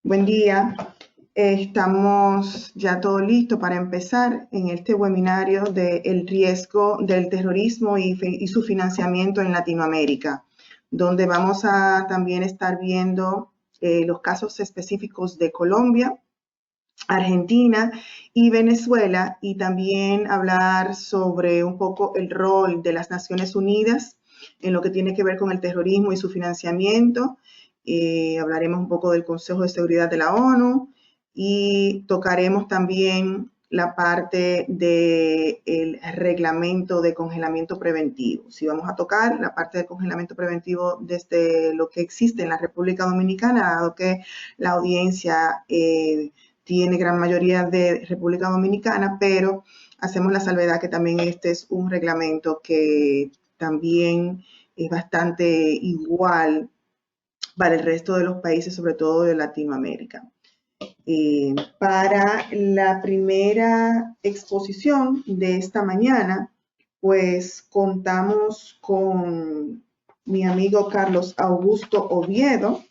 Buen día. Estamos ya todo listo para empezar en este webinario del riesgo del terrorismo y su financiamiento en Latinoamérica, donde vamos a también estar viendo los casos específicos de Colombia, Argentina y Venezuela, y también hablar sobre un poco el rol de las Naciones Unidas en lo que tiene que ver con el terrorismo y su financiamiento. Hablaremos un poco del Consejo de Seguridad de la ONU y tocaremos también la parte del reglamento de congelamiento preventivo. Si vamos a tocar la parte de congelamiento preventivo desde lo que existe en la República Dominicana, dado que la audiencia tiene gran mayoría de República Dominicana, pero hacemos la salvedad que también este es un reglamento que también es bastante igual para el resto de los países, sobre todo de Latinoamérica. Para la primera exposición de esta mañana, pues contamos con mi amigo Carlos Augusto Oviedo,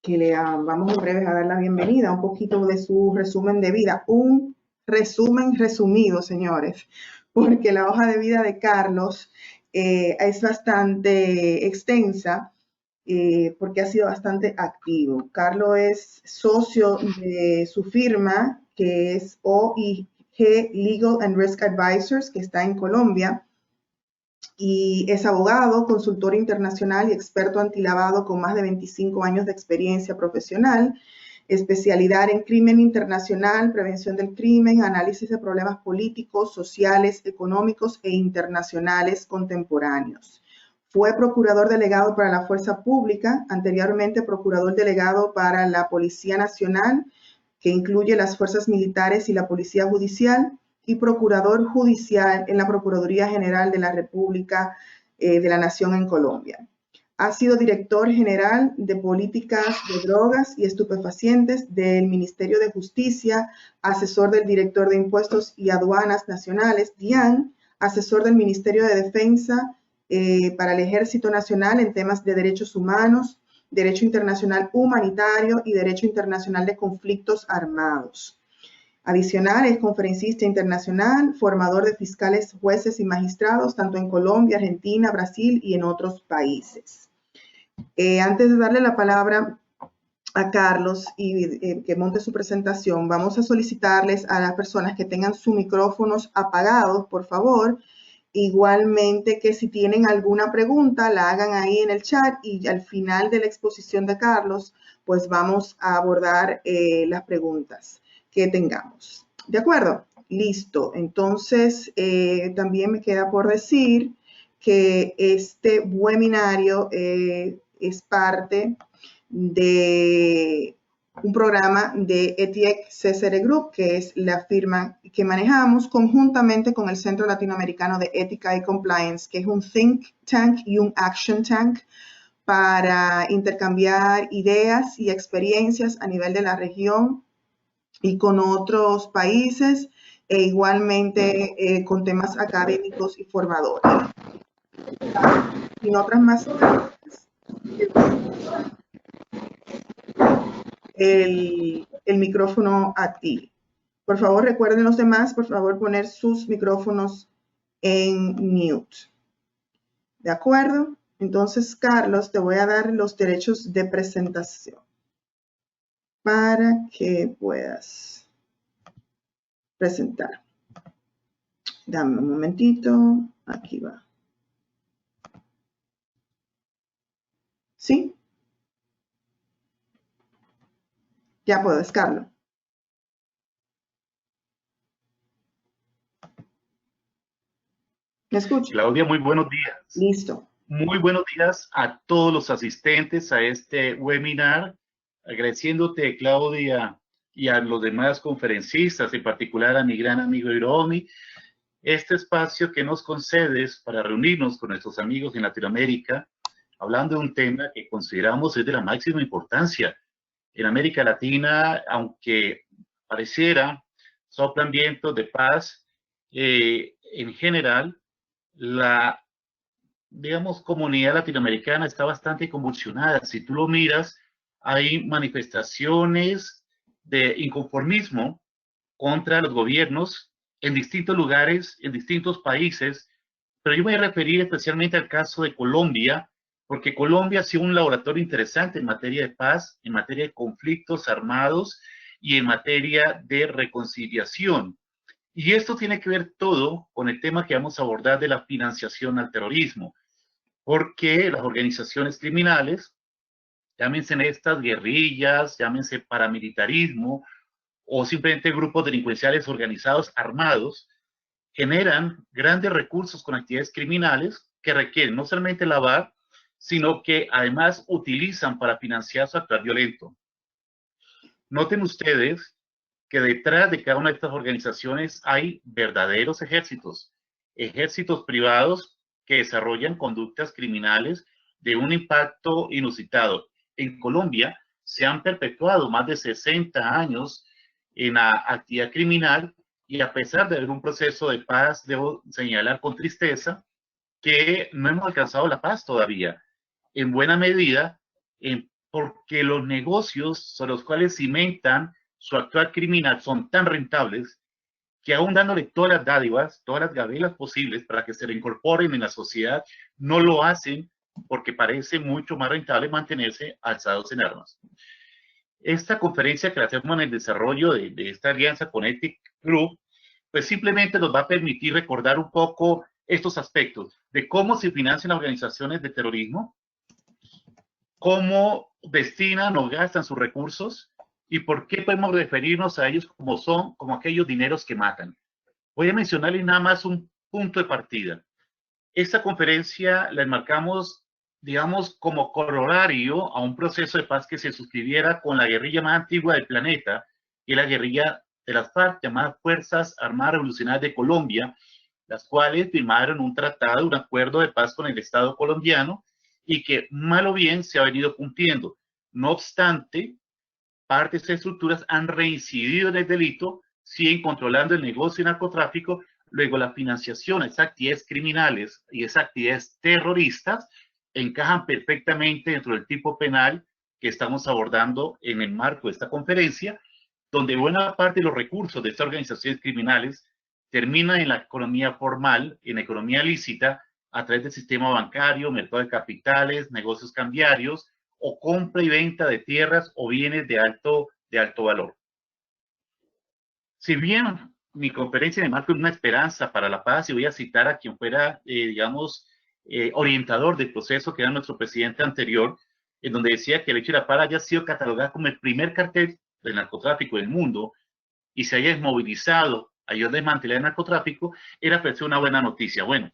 que le vamos en breve a dar la bienvenida, un poquito de su resumen de vida, un resumen resumido, señores, porque la hoja de vida de Carlos es bastante extensa, porque ha sido bastante activo. Carlos es socio de su firma, que es OIG Legal and Risk Advisors, que está en Colombia, y es abogado, consultor internacional y experto antilavado con más de 25 años de experiencia profesional, especialidad en crimen internacional, prevención del crimen, análisis de problemas políticos, sociales, económicos e internacionales contemporáneos. Fue procurador delegado para la Fuerza Pública, anteriormente procurador delegado para la Policía Nacional, que incluye las fuerzas militares y la Policía Judicial, y procurador judicial en la Procuraduría General de la República de la Nación en Colombia. Ha sido director general de políticas de drogas y estupefacientes del Ministerio de Justicia, asesor del director de Impuestos y Aduanas Nacionales, DIAN, asesor del Ministerio de Defensa para el Ejército Nacional en temas de derechos humanos, derecho internacional humanitario y derecho internacional de conflictos armados. Adicional, es conferencista internacional, formador de fiscales, jueces y magistrados, tanto en Colombia, Argentina, Brasil y en otros países. Antes de darle la palabra a Carlos y que monte su presentación, vamos a solicitarles a las personas que tengan sus micrófonos apagados, por favor. Igualmente que si tienen alguna pregunta, la hagan ahí en el chat y al final de la exposición de Carlos, pues vamos a abordar las preguntas que tengamos. ¿De acuerdo? Listo. Entonces, también me queda por decir que este webinario es parte de un programa de ETIEC CSR Group, que es la firma que manejamos conjuntamente con el Centro Latinoamericano de Ética y Compliance, que es un think tank y un action tank para intercambiar ideas y experiencias a nivel de la región y con otros países, e igualmente con temas académicos y formadores. Sin otras más el micrófono a ti. Por favor, recuerden los demás, por favor, poner sus micrófonos en mute. ¿De acuerdo? Entonces, Carlos, te voy a dar los derechos de presentación para que puedas presentar. Dame un momentito. Aquí va. ¿Sí? Ya puedes, Carlos. ¿Me escuchas? Claudia, muy buenos días. Listo. Muy buenos días a todos los asistentes a este webinar. Agradeciéndote, Claudia, y a los demás conferencistas, en particular a mi gran amigo Hiromi, este espacio que nos concedes para reunirnos con nuestros amigos en Latinoamérica, hablando de un tema que consideramos es de la máxima importancia. En América Latina, aunque pareciera soplan vientos de paz, en general, la, digamos, comunidad latinoamericana está bastante convulsionada. Si tú lo miras, hay manifestaciones de inconformismo contra los gobiernos en distintos lugares, en distintos países, pero yo me voy a referir especialmente al caso de Colombia, porque Colombia ha sido un laboratorio interesante en materia de paz, en materia de conflictos armados y en materia de reconciliación. Y esto tiene que ver todo con el tema que vamos a abordar de la financiación al terrorismo, porque las organizaciones criminales, llámense estas guerrillas, llámense paramilitarismo o simplemente grupos delincuenciales organizados armados, generan grandes recursos con actividades criminales que requieren no solamente lavar, sino que además utilizan para financiar su actuar violento. Noten ustedes que detrás de cada una de estas organizaciones hay verdaderos ejércitos, ejércitos privados que desarrollan conductas criminales de un impacto inusitado. En Colombia se han perpetuado más de 60 años en la actividad criminal y a pesar de haber un proceso de paz, debo señalar con tristeza que no hemos alcanzado la paz todavía, en buena medida porque los negocios sobre los cuales cimentan su actual criminal son tan rentables que aún dándole todas las dádivas, todas las gabelas posibles para que se reincorporen en la sociedad, no lo hacen porque parece mucho más rentable mantenerse alzados en armas. Esta conferencia que hacemos en el desarrollo de esta alianza con Ethic Group, pues simplemente nos va a permitir recordar un poco estos aspectos de cómo se financian organizaciones de terrorismo, cómo destinan o gastan sus recursos y por qué podemos referirnos a ellos como aquellos dineros que matan. Voy a mencionarles nada más un punto de partida. Esta conferencia la enmarcamos, digamos, como corolario a un proceso de paz que se suscribiera con la guerrilla más antigua del planeta, y la guerrilla de las FARC, llamadas Fuerzas Armadas Revolucionarias de Colombia, las cuales firmaron un tratado, un acuerdo de paz con el Estado colombiano, y que mal o bien se ha venido cumpliendo. No obstante, partes de estructuras han reincidido en el delito, siguen controlando el negocio y narcotráfico, luego la financiación, esas actividades criminales y esas actividades terroristas encajan perfectamente dentro del tipo penal que estamos abordando en el marco de esta conferencia, donde buena parte de los recursos de estas organizaciones criminales terminan en la economía formal, en la economía lícita, a través del sistema bancario, mercado de capitales, negocios cambiarios o compra y venta de tierras o bienes de alto valor. Si bien mi conferencia me marca una esperanza para la paz, y voy a citar a quien fuera, digamos, orientador del proceso, que era nuestro presidente anterior, en donde decía que el hecho de la paz haya sido catalogado como el primer cartel del narcotráfico del mundo y se haya desmovilizado, ayudar a desmantelar el narcotráfico, era pues una buena noticia. Bueno,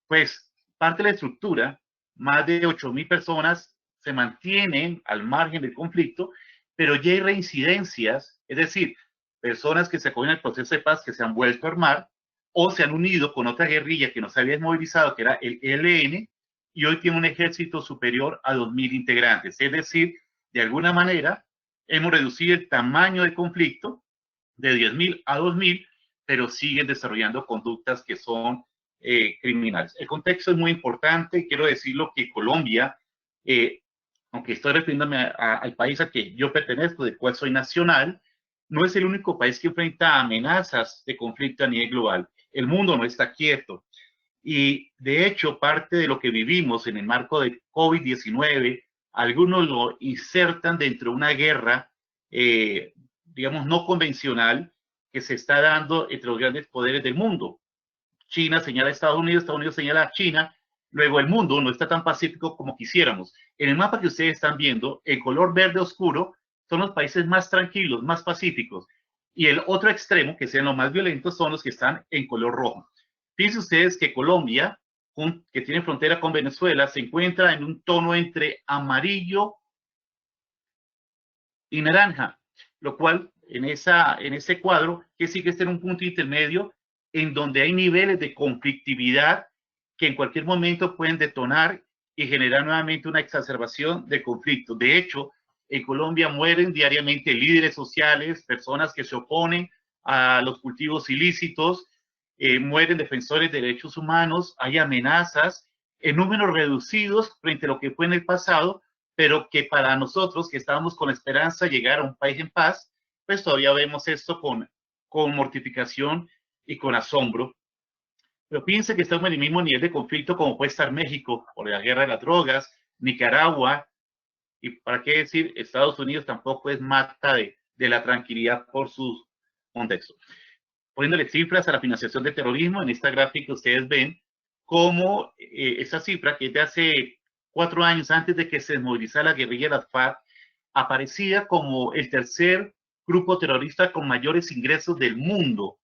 pues parte de la estructura, más de 8.000 personas se mantienen al margen del conflicto, pero ya hay reincidencias, es decir, personas que se acogen al proceso de paz que se han vuelto a armar o se han unido con otra guerrilla que no se había desmovilizado, que era el ELN, y hoy tiene un ejército superior a 2.000 integrantes. Es decir, de alguna manera, hemos reducido el tamaño del conflicto de 10.000 a 2.000, pero siguen desarrollando conductas que son criminales. El contexto es muy importante. Quiero decirlo que Colombia, aunque estoy refiriéndome al país al que yo pertenezco, del cual soy nacional, no es el único país que enfrenta amenazas de conflicto a nivel global. El mundo no está quieto. Y de hecho, parte de lo que vivimos en el marco de COVID-19, algunos lo insertan dentro de una guerra, digamos, no convencional que se está dando entre los grandes poderes del mundo. China señala a Estados Unidos señala a China, luego el mundo no está tan pacífico como quisiéramos. En el mapa que ustedes están viendo, el color verde oscuro son los países más tranquilos, más pacíficos, y el otro extremo, que sean los más violentos, son los que están en color rojo. Fíjense ustedes que Colombia, que tiene frontera con Venezuela, se encuentra en un tono entre amarillo y naranja, lo cual en ese cuadro que sigue estar en un punto intermedio en donde hay niveles de conflictividad que en cualquier momento pueden detonar y generar nuevamente una exacerbación del conflicto. De hecho, en Colombia mueren diariamente líderes sociales, personas que se oponen a los cultivos ilícitos, mueren defensores de derechos humanos, hay amenazas en números reducidos frente a lo que fue en el pasado, pero que para nosotros que estábamos con la esperanza de llegar a un país en paz, pues todavía vemos esto con mortificación y con asombro. Pero piense que estamos en el mismo nivel de conflicto como puede estar México por la guerra de las drogas, Nicaragua, y para qué decir, Estados Unidos tampoco es mata de la tranquilidad por su contexto. Poniéndole cifras a la financiación del terrorismo, en esta gráfica ustedes ven cómo esa cifra, que es de hace 4 años antes de que se desmovilizara la guerrilla de las FARC, aparecía como el tercer grupo terrorista con mayores ingresos del mundo.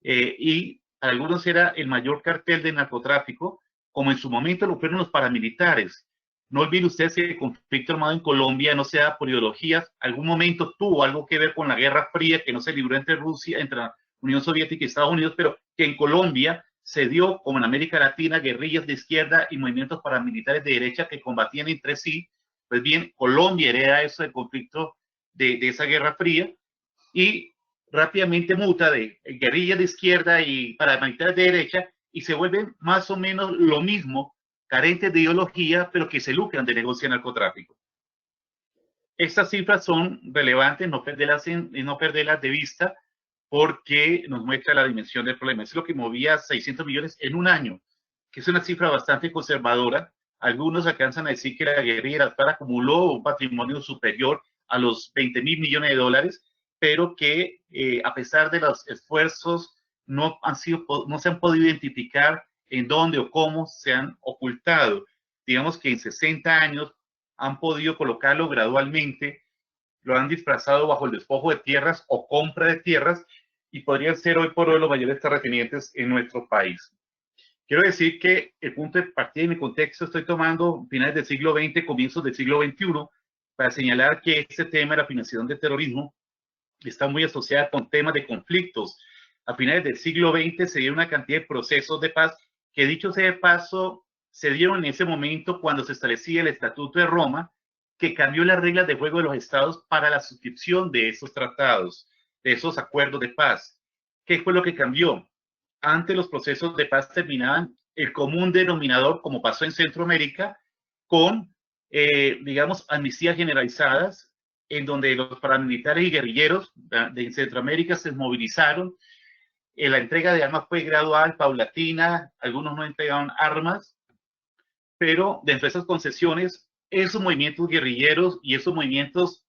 Y para algunos era el mayor cartel de narcotráfico, como en su momento lo fueron los paramilitares. No olviden ustedes que el conflicto armado en Colombia no se da por ideologías, algún momento tuvo algo que ver con la Guerra Fría que no se libró entre Rusia, entre la Unión Soviética y Estados Unidos, pero que en Colombia se dio, como en América Latina, guerrillas de izquierda y movimientos paramilitares de derecha que combatían entre sí. Pues bien, Colombia hereda eso del conflicto de esa Guerra Fría y rápidamente muta de guerrillas de izquierda y paramilitares de derecha y se vuelven más o menos lo mismo, carentes de ideología, pero que se lucran de negocio de narcotráfico. Estas cifras son relevantes, no perderlas de vista, porque nos muestra la dimensión del problema. Es lo que movía 600 millones en un año, que es una cifra bastante conservadora. Algunos alcanzan a decir que la guerrilla FARC acumuló un patrimonio superior a los 20 mil millones de dólares, pero que a pesar de los esfuerzos no se han podido identificar en dónde o cómo se han ocultado. Digamos que en 60 años han podido colocarlo gradualmente, lo han disfrazado bajo el despojo de tierras o compra de tierras y podrían ser hoy por hoy los mayores terratenientes en nuestro país. Quiero decir que el punto de partida y mi contexto estoy tomando finales del siglo XX, comienzos del siglo XXI, para señalar que este tema de la financiación del terrorismo está muy asociada con temas de conflictos. A finales del siglo XX se dio una cantidad de procesos de paz que, dicho sea de paso, se dieron en ese momento cuando se establecía el Estatuto de Roma, que cambió las reglas de juego de los estados para la suscripción de esos tratados, de esos acuerdos de paz. ¿Qué fue lo que cambió? Antes los procesos de paz terminaban el común denominador, como pasó en Centroamérica, con, digamos, amnistías generalizadas, en donde los paramilitares y guerrilleros de Centroamérica se movilizaron. La entrega de armas fue gradual, paulatina, algunos no entregaron armas, pero dentro de esas concesiones, esos movimientos guerrilleros y esos movimientos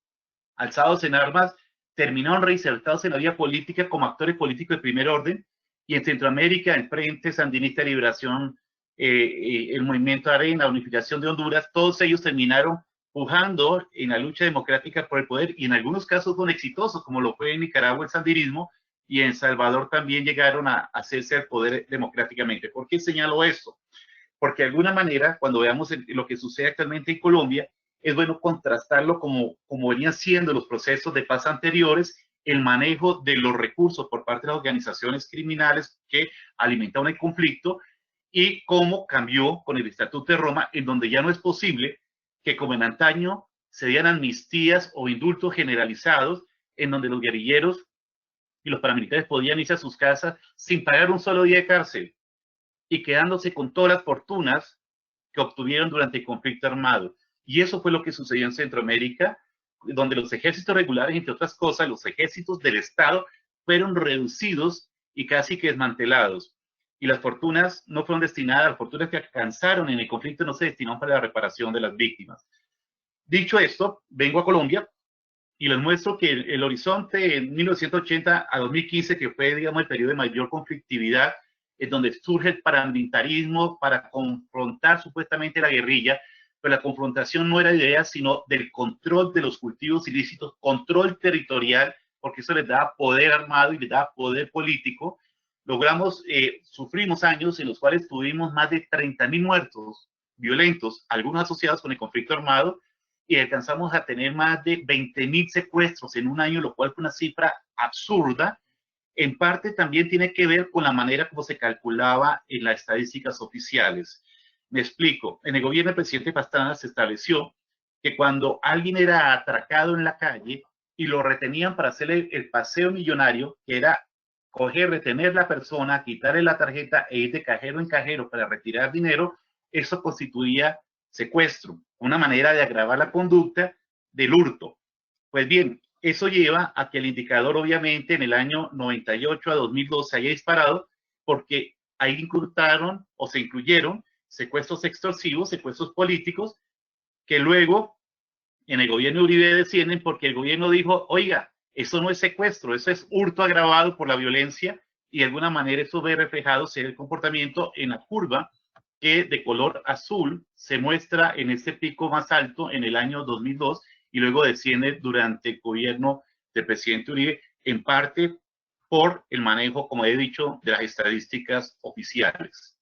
alzados en armas terminaron reinsertados en la vida política como actores políticos de primer orden, y en Centroamérica, el Frente Sandinista de Liberación, el Movimiento Arena, la Unificación de Honduras, todos ellos terminaron pujando en la lucha democrática por el poder, y en algunos casos son exitosos, como lo fue en Nicaragua el sandinismo, y en Salvador también llegaron a hacerse al poder democráticamente. ¿Por qué señalo esto? Porque de alguna manera, cuando veamos lo que sucede actualmente en Colombia, es bueno contrastarlo como venían siendo los procesos de paz anteriores, el manejo de los recursos por parte de las organizaciones criminales que alimentaban el conflicto, y cómo cambió con el Estatuto de Roma, en donde ya no es posible que, como en antaño, se dieran amnistías o indultos generalizados, en donde los guerrilleros y los paramilitares podían irse a sus casas sin pagar un solo día de cárcel y quedándose con todas las fortunas que obtuvieron durante el conflicto armado. Y eso fue lo que sucedió en Centroamérica, donde los ejércitos regulares, entre otras cosas, los ejércitos del Estado, fueron reducidos y casi que desmantelados. Y las fortunas no fueron destinadas, las fortunas que alcanzaron en el conflicto no se destinaron para la reparación de las víctimas. Dicho esto, vengo a Colombia y les muestro que el horizonte en 1980 a 2015, que fue, digamos, el periodo de mayor conflictividad, es donde surge el paramilitarismo para confrontar supuestamente la guerrilla, pero la confrontación no era de ideas, sino del control de los cultivos ilícitos, control territorial, porque eso les da poder armado y les da poder político. Logramos, sufrimos años en los cuales tuvimos más de 30.000 muertos violentos, algunos asociados con el conflicto armado, y alcanzamos a tener más de 20.000 secuestros en un año, lo cual fue una cifra absurda. En parte también tiene que ver con la manera como se calculaba en las estadísticas oficiales. Me explico. En el gobierno del presidente Pastrana se estableció que cuando alguien era atracado en la calle y lo retenían para hacerle el paseo millonario, que era coger, retener la persona, quitarle la tarjeta e ir de cajero en cajero para retirar dinero, eso constituía secuestro, una manera de agravar la conducta del hurto. Pues bien, eso lleva a que el indicador obviamente en el año 98 a 2002 se haya disparado porque ahí incurtaron o se incluyeron secuestros extorsivos, secuestros políticos, que luego en el gobierno Uribe descienden porque el gobierno dijo, oiga, eso no es secuestro, eso es hurto agravado por la violencia y de alguna manera eso ve reflejado ser el comportamiento en la curva que de color azul se muestra en este pico más alto en el año 2002 y luego desciende durante el gobierno del presidente Uribe, en parte por el manejo, como he dicho, de las estadísticas oficiales.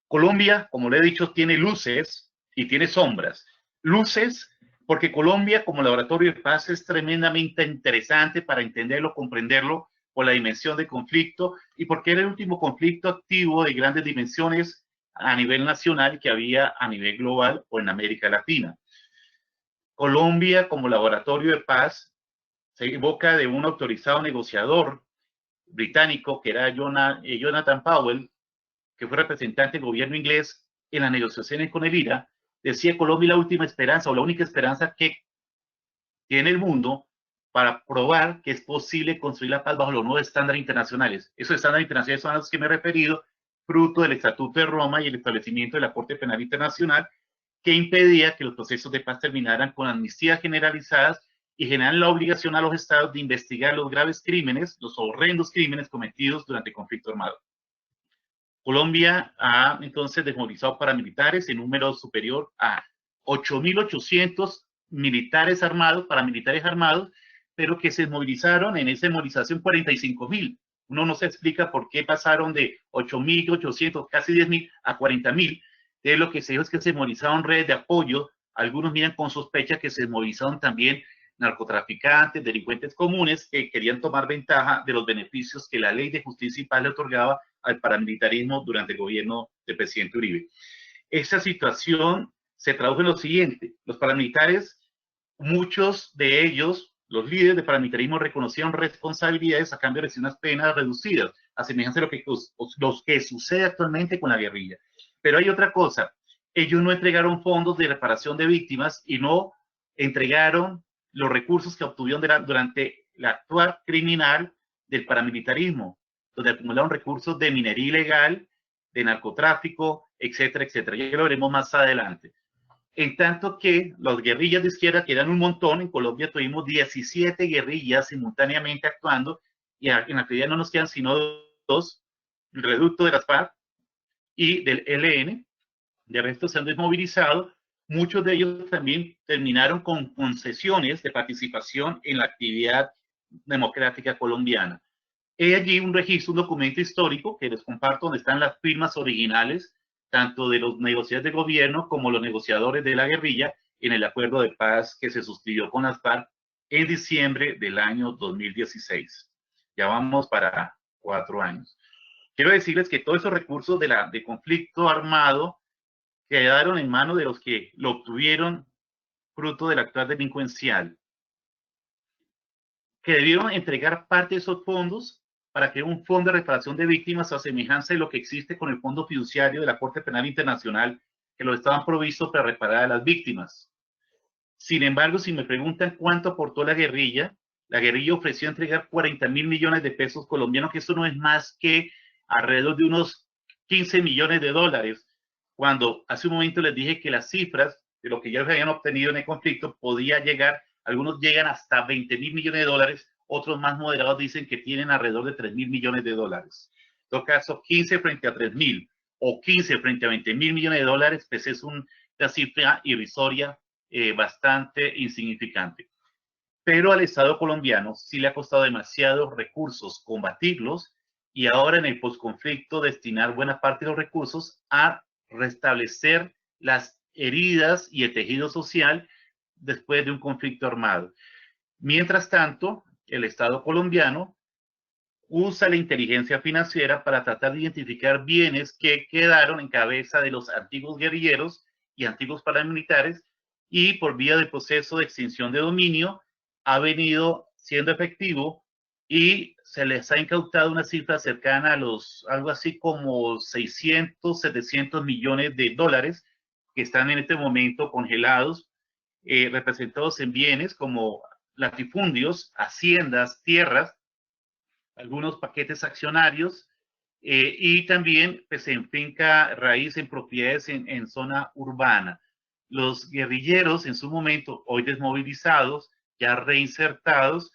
Colombia, como le he dicho, tiene luces y tiene sombras. Luces porque Colombia como laboratorio de paz es tremendamente interesante para entenderlo, comprenderlo por la dimensión del conflicto y porque era el último conflicto activo de grandes dimensiones a nivel nacional que había a nivel global o en América Latina. Colombia como laboratorio de paz se evoca de un autorizado negociador británico que era Jonathan Powell, que fue representante del gobierno inglés en las negociaciones con el IRA, decía Colombia la última esperanza o la única esperanza que tiene el mundo para probar que es posible construir la paz bajo los nuevos estándares internacionales. Esos estándares internacionales son a los que me he referido, fruto del Estatuto de Roma y el establecimiento de la Corte Penal Internacional, que impedía que los procesos de paz terminaran con amnistías generalizadas y generan la obligación a los estados de investigar los graves crímenes, los horrendos crímenes cometidos durante el conflicto armado. Colombia ha entonces desmovilizado paramilitares en número superior a 8.800 militares armados, paramilitares armados, pero que se movilizaron en esa movilización 45.000. Uno no se explica por qué pasaron de 8.800, casi 10.000, a 40.000. De lo que se dijo es que se movilizaron redes de apoyo. Algunos miran con sospecha que se movilizaron también narcotraficantes, delincuentes comunes que querían tomar ventaja de los beneficios que la ley de justicia y paz le otorgaba al paramilitarismo durante el gobierno del presidente Uribe. Esa situación se tradujo en lo siguiente: los paramilitares, muchos de ellos, los líderes de paramilitarismo, reconocieron responsabilidades a cambio de recibir unas penas reducidas, a semejanza de lo que sucede actualmente con la guerrilla. Pero hay otra cosa: ellos no entregaron fondos de reparación de víctimas y no entregaron los recursos que obtuvieron durante la actuar criminal del paramilitarismo, donde acumularon recursos de minería ilegal, de narcotráfico, etcétera, etcétera. Ya lo veremos más adelante. En tanto que las guerrillas de izquierda, que eran un montón, en Colombia tuvimos 17 guerrillas simultáneamente actuando, y en la actualidad no nos quedan sino dos, el reducto de las FARC y del ELN. De resto se han desmovilizado. Muchos de ellos también terminaron con concesiones de participación en la actividad democrática colombiana. He allí un registro, un documento histórico que les comparto, donde están las firmas originales, tanto de los negociadores de gobierno como los negociadores de la guerrilla, en el acuerdo de paz que se suscribió con las FARC en diciembre del año 2016. Ya vamos para 4 años. Quiero decirles que todos esos recursos de conflicto armado quedaron en manos de los que lo obtuvieron fruto del actuar delincuencial, que debieron entregar parte de esos fondos para crear un fondo de reparación de víctimas a semejanza de lo que existe con el Fondo Fiduciario de la Corte Penal Internacional, que lo estaban provistos para reparar a las víctimas. Sin embargo, si me preguntan cuánto aportó la guerrilla ofreció entregar 40.000 millones de pesos colombianos, que eso no es más que alrededor de unos 15 millones de dólares, cuando hace un momento les dije que las cifras de lo que ya habían obtenido en el conflicto podía llegar, algunos llegan hasta 20.000 millones de dólares, otros más moderados dicen que tienen alrededor de 3.000 millones de dólares. En todo caso, 15 frente a 3.000 o 15 frente a 20.000 millones de dólares, pues es una cifra irrisoria, bastante insignificante. Pero al Estado colombiano sí le ha costado demasiados recursos combatirlos, y ahora en el posconflicto destinar buena parte de los recursos a restablecer las heridas y el tejido social después de un conflicto armado. Mientras tanto, el Estado colombiano usa la inteligencia financiera para tratar de identificar bienes que quedaron en cabeza de los antiguos guerrilleros y antiguos paramilitares, y por vía del proceso de extinción de dominio ha venido siendo efectivo y se les ha incautado una cifra cercana a los algo así como 600, 700 millones de dólares que están en este momento congelados, representados en bienes como latifundios, haciendas, tierras, algunos paquetes accionarios, y también pues, en finca raíz en propiedades en zona urbana. Los guerrilleros en su momento, hoy desmovilizados, ya reinsertados,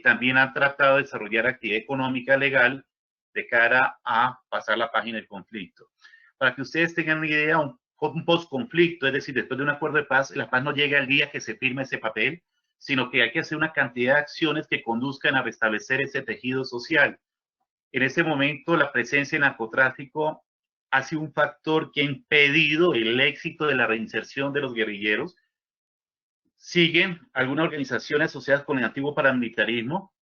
también han tratado de desarrollar actividad económica legal de cara a pasar la página del conflicto. Para que ustedes tengan una idea, un post-conflicto, es decir, después de un acuerdo de paz, la paz no llega el día que se firme ese papel, sino que hay que hacer una cantidad de acciones que conduzcan a restablecer ese tejido social. En ese momento, la presencia de narcotráfico ha sido un factor que ha impedido el éxito de la reinserción de los guerrilleros. Siguen algunas organizaciones asociadas con el antiguo paramilitarismo,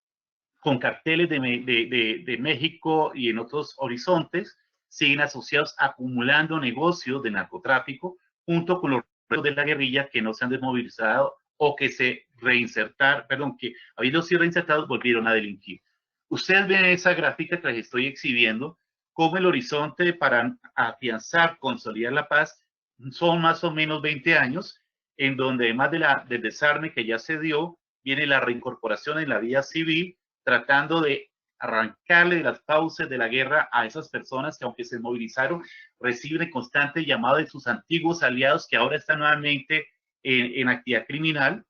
con carteles de México y en otros horizontes, siguen asociados acumulando negocios de narcotráfico junto con los restos de la guerrilla que no se han desmovilizado o que se reinsertaron, perdón, que habiendo sido reinsertados volvieron a delinquir. Ustedes ven esa gráfica que les estoy exhibiendo, como el horizonte para afianzar, consolidar la paz, son más o menos 20 años, en donde además del desarme que ya se dio, viene la reincorporación en la vida civil, tratando de arrancarle de las fauces de la guerra a esas personas que, aunque se movilizaron, reciben el constante llamado de sus antiguos aliados que ahora están nuevamente en actividad criminal.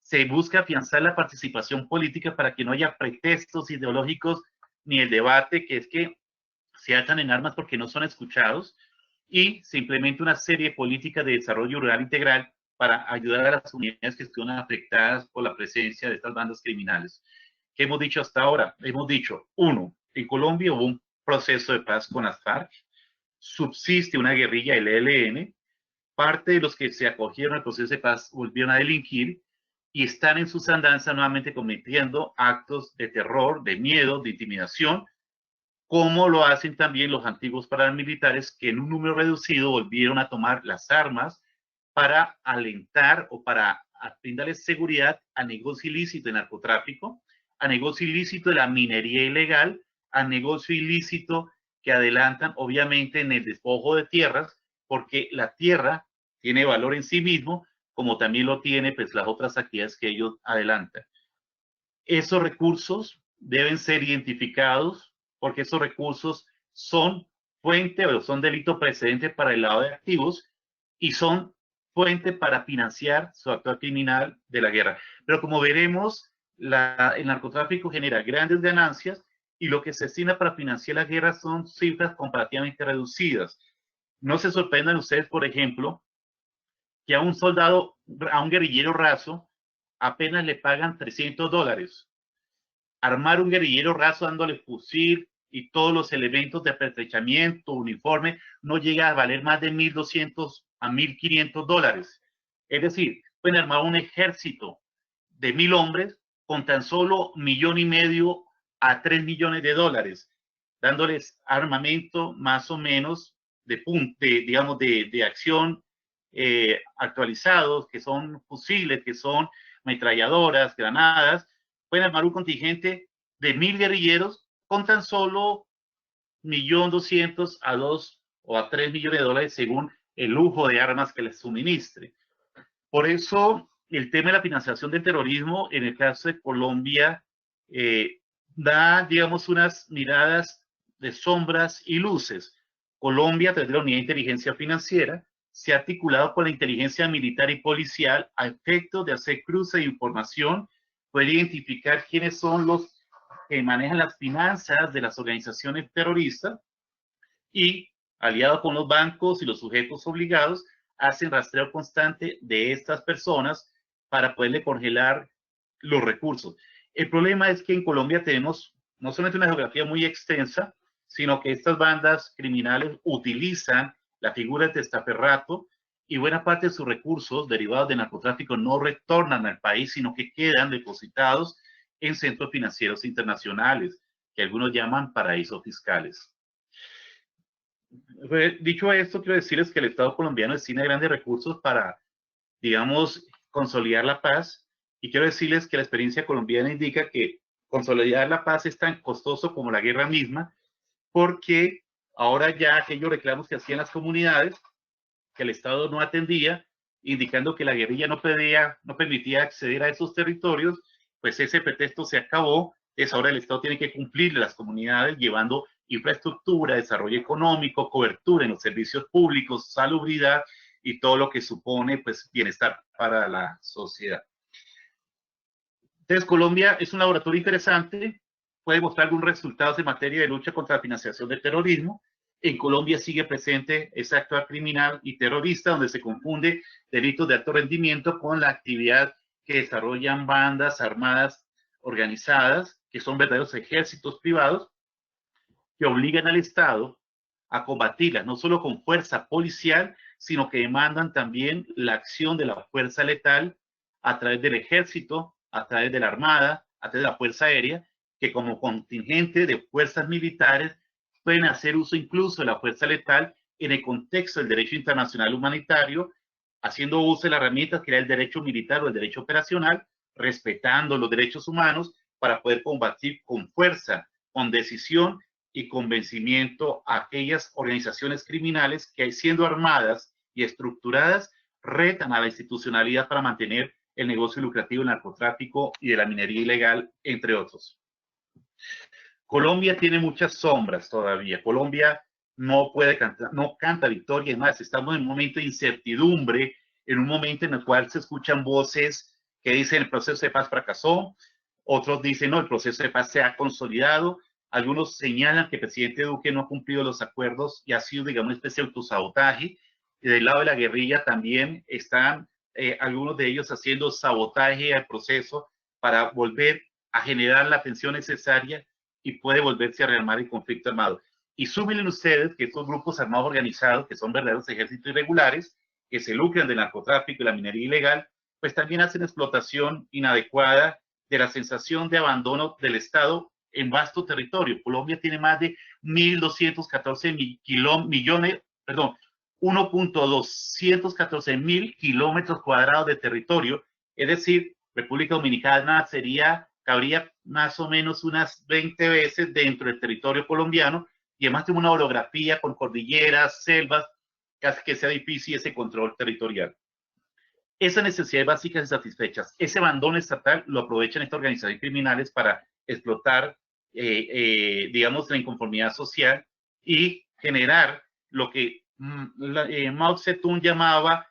Se busca afianzar la participación política para que no haya pretextos ideológicos ni el debate, que es que se atan en armas porque no son escuchados, y se implementa una serie de políticas de desarrollo rural integral para ayudar a las unidades que estuvieron afectadas por la presencia de estas bandas criminales. ¿Qué hemos dicho hasta ahora? Hemos dicho, uno, en Colombia hubo un proceso de paz con las FARC, subsiste una guerrilla, el ELN, parte de los que se acogieron al proceso de paz volvieron a delinquir y están en sus andanzas nuevamente cometiendo actos de terror, de miedo, de intimidación, como lo hacen también los antiguos paramilitares que en un número reducido volvieron a tomar las armas para alentar o para brindarles seguridad a negocio ilícito de narcotráfico, a negocio ilícito de la minería ilegal, a negocio ilícito que adelantan obviamente en el despojo de tierras, porque la tierra tiene valor en sí mismo, como también lo tiene pues las otras actividades que ellos adelantan. Esos recursos deben ser identificados porque esos recursos son fuente o son delito precedente para el lado de activos y son fuente para financiar su actuar criminal de la guerra. Pero como veremos, el narcotráfico genera grandes ganancias y lo que se destina para financiar la guerra son cifras comparativamente reducidas. No se sorprendan ustedes, por ejemplo, que a un soldado, a un guerrillero raso, apenas le pagan $300. Armar un guerrillero raso dándole fusil y todos los elementos de apertrechamiento, uniforme, no llega a valer más de $1,200 a $1,500. Es decir, pueden armar un ejército de 1,000 hombres con tan solo $1,500,000 a $3 millones, dándoles armamento más o menos de acción actualizados, que son fusiles, que son ametralladoras, granadas. Pueden armar un contingente de 1,000 guerrilleros con tan solo $1,200,000 a $2 o a $3 millones según el lujo de armas que les suministre. Por eso, el tema de la financiación del terrorismo, en el caso de Colombia, da, digamos, unas miradas de sombras y luces. Colombia, a través de la Unidad de Inteligencia Financiera, se ha articulado con la inteligencia militar y policial a efectos de hacer cruce de información, poder identificar quiénes son los que manejan las finanzas de las organizaciones terroristas y, aliado con los bancos y los sujetos obligados, hacen rastreo constante de estas personas para poderle congelar los recursos. El problema es que en Colombia tenemos no solamente una geografía muy extensa, sino que estas bandas criminales utilizan la figura de testaferrato y buena parte de sus recursos derivados de narcotráfico no retornan al país, sino que quedan depositados en centros financieros internacionales, que algunos llaman paraísos fiscales. Dicho esto, quiero decirles que el Estado colombiano destina grandes recursos para, digamos, consolidar la paz, y quiero decirles que la experiencia colombiana indica que consolidar la paz es tan costoso como la guerra misma, porque ahora ya aquellos reclamos que hacían las comunidades que el Estado no atendía, indicando que la guerrilla no permitía acceder a esos territorios, pues ese pretexto se acabó. Es ahora el Estado tiene que cumplir las comunidades llevando infraestructura, desarrollo económico, cobertura en los servicios públicos, salubridad y todo lo que supone pues bienestar para la sociedad. Entonces, Colombia es un laboratorio interesante, puede mostrar algunos resultados en materia de lucha contra la financiación del terrorismo. En Colombia sigue presente ese actuar criminal y terrorista, donde se confunde delitos de alto rendimiento con la actividad que desarrollan bandas armadas organizadas, que son verdaderos ejércitos privados, que obligan al Estado a combatirlas, no solo con fuerza policial, sino que demandan también la acción de la fuerza letal a través del ejército, a través de la armada, a través de la fuerza aérea, que como contingente de fuerzas militares pueden hacer uso incluso de la fuerza letal en el contexto del derecho internacional humanitario, haciendo uso de la herramienta que era el derecho militar o el derecho operacional, respetando los derechos humanos para poder combatir con fuerza, con decisión y convencimiento a aquellas organizaciones criminales que, siendo armadas y estructuradas, retan a la institucionalidad para mantener el negocio lucrativo del narcotráfico y de la minería ilegal, entre otros. Colombia tiene muchas sombras todavía. Colombia no puede cantar, no canta victoria. Además, estamos en un momento de incertidumbre, en un momento en el cual se escuchan voces que dicen el proceso de paz fracasó, otros dicen no, el proceso de paz se ha consolidado. Algunos señalan que el presidente Duque no ha cumplido los acuerdos y ha sido, digamos, una especie de autosabotaje. Y del lado de la guerrilla también están algunos de ellos haciendo sabotaje al proceso para volver a generar la tensión necesaria y puede volverse a rearmar el conflicto armado. Y súmenle ustedes que estos grupos armados organizados, que son verdaderos ejércitos irregulares, que se lucran del narcotráfico y la minería ilegal, pues también hacen explotación inadecuada de la sensación de abandono del Estado en vasto territorio. Colombia tiene más de 1.214 millones, perdón, 1.214 mil kilómetros cuadrados de territorio, es decir, República Dominicana cabría más o menos unas 20 veces dentro del territorio colombiano, y además tiene una orografía con cordilleras, selvas, que hace que sea difícil ese control territorial. Esas necesidades básicas insatisfechas, ese abandono estatal lo aprovechan estas organizaciones criminales para explotar, digamos, la inconformidad social y generar lo que Mao Zedong llamaba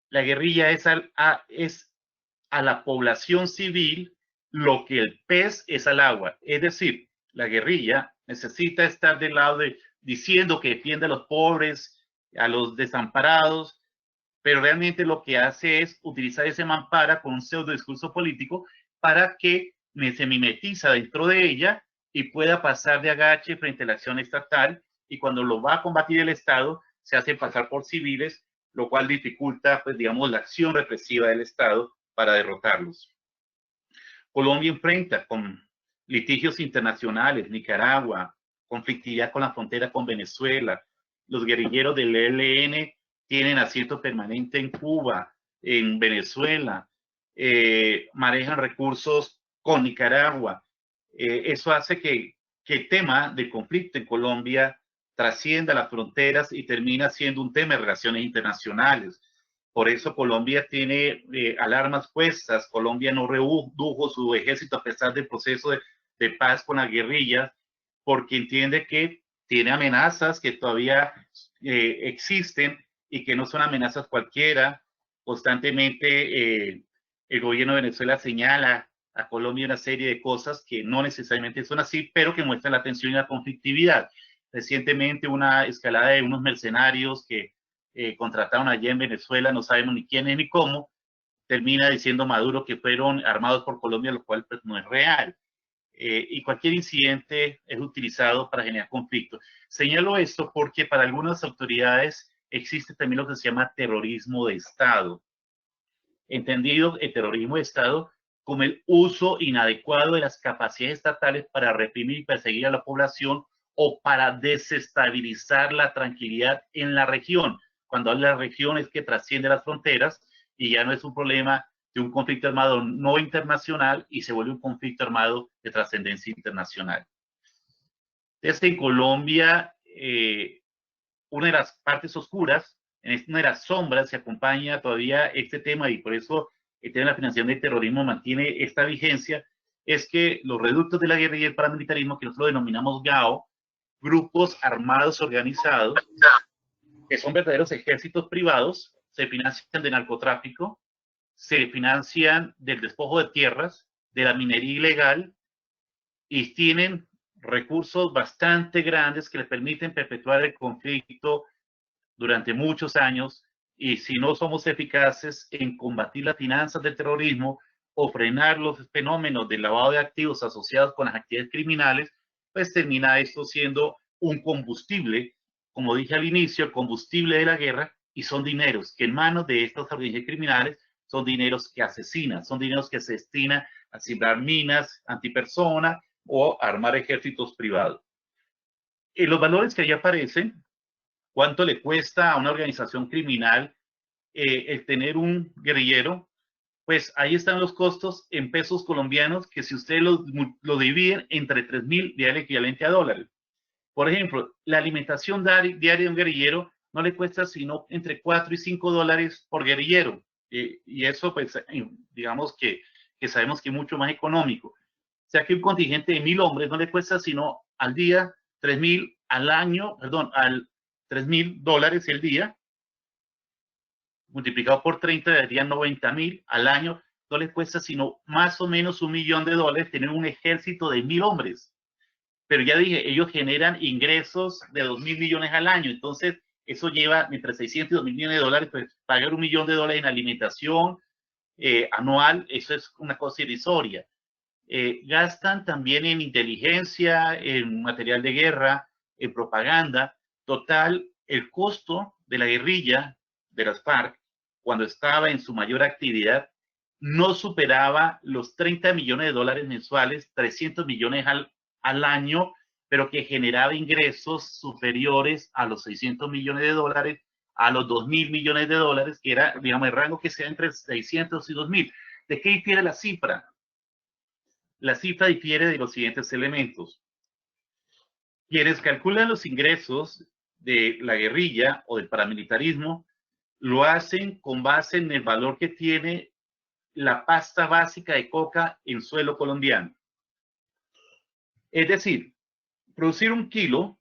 la guerrilla es a la población civil lo que el pez es al agua. Es decir, la guerrilla necesita estar del lado diciendo que defiende a los pobres, a los desamparados, pero realmente lo que hace es utilizar ese mampara con un pseudo discurso político para que se mimetiza dentro de ella y pueda pasar de agache frente a la acción estatal, y cuando lo va a combatir el Estado se hace pasar por civiles, lo cual dificulta, pues, digamos, la acción represiva del Estado para derrotarlos. Colombia enfrenta con litigios internacionales, Nicaragua, conflictividad con la frontera con Venezuela, los guerrilleros del ELN tienen asiento permanente en Cuba, en Venezuela, manejan recursos con Nicaragua. Eso hace que el tema del conflicto en Colombia trascienda las fronteras y termina siendo un tema de relaciones internacionales. Por eso Colombia tiene alarmas puestas. Colombia no redujo su ejército a pesar del proceso de paz con la guerrilla, porque entiende que tiene amenazas que todavía existen y que no son amenazas cualquiera. Constantemente el gobierno de Venezuela señala a Colombia una serie de cosas que no necesariamente son así, pero que muestran la tensión y la conflictividad. Recientemente una escalada de unos mercenarios que contrataron allá en Venezuela, no sabemos ni quiénes ni cómo, termina diciendo Maduro que fueron armados por Colombia, lo cual pues no es real. Y cualquier incidente es utilizado para generar conflicto. Señalo esto porque para algunas autoridades existe también lo que se llama terrorismo de Estado. Entendido el terrorismo de Estado como el uso inadecuado de las capacidades estatales para reprimir y perseguir a la población o para desestabilizar la tranquilidad en la región. Cuando hablo de la región es que trasciende las fronteras y ya no es un problema de un conflicto armado no internacional y se vuelve un conflicto armado de trascendencia internacional. Desde en Colombia, una de las partes oscuras de las sombras se acompaña todavía este tema, y por eso el tema de la financiación del terrorismo mantiene esta vigencia, es que los reductos de la guerra y el paramilitarismo, que nosotros denominamos GAO, grupos armados organizados, que son verdaderos ejércitos privados, se financian de narcotráfico, se financian del despojo de tierras, de la minería ilegal, y tienen recursos bastante grandes que les permiten perpetuar el conflicto durante muchos años. Y si no somos eficaces en combatir las finanzas del terrorismo o frenar los fenómenos del lavado de activos asociados con las actividades criminales, pues termina esto siendo un combustible, como dije al inicio, el combustible de la guerra, y son dineros que en manos de estas organizaciones criminales son dineros que asesinan, son dineros que se destinan a sembrar minas antipersona o a armar ejércitos privados. Y los valores que ahí aparecen, cuánto le cuesta a una organización criminal el tener un guerrillero, pues ahí están los costos en pesos colombianos, que si ustedes lo dividen entre 3.000, da el equivalente a dólares. Por ejemplo, la alimentación diaria de un guerrillero no le cuesta sino entre 4 y 5 dólares por guerrillero. Y eso, pues, digamos que sabemos que es mucho más económico. O sea que un contingente de 1.000 hombres no le cuesta sino al día 3.000, al año, perdón, al $3.000 el día, multiplicado por 30, darían 90.000 al año. No les cuesta sino más o menos $1.000.000 tener un ejército de 1.000 hombres. Pero ya dije, ellos generan ingresos de 2.000 millones al año. Entonces, eso lleva entre 600 y 2.000 millones de dólares, pues pagar $1.000.000 en alimentación anual, eso es una cosa irrisoria. Gastan también en inteligencia, en material de guerra, en propaganda. Total, el costo de la guerrilla de las FARC, cuando estaba en su mayor actividad, no superaba los 30 millones de dólares mensuales, 300 millones al año, pero que generaba ingresos superiores a los 600 millones de dólares, a los 2.000 millones de dólares, que era, digamos, el rango que sea entre 600 y 2.000. ¿De qué difiere la cifra? La cifra difiere de los siguientes elementos. Quienes calculan los ingresos de la guerrilla o del paramilitarismo lo hacen con base en el valor que tiene la pasta básica de coca en suelo colombiano. Es decir, producir 1 kilo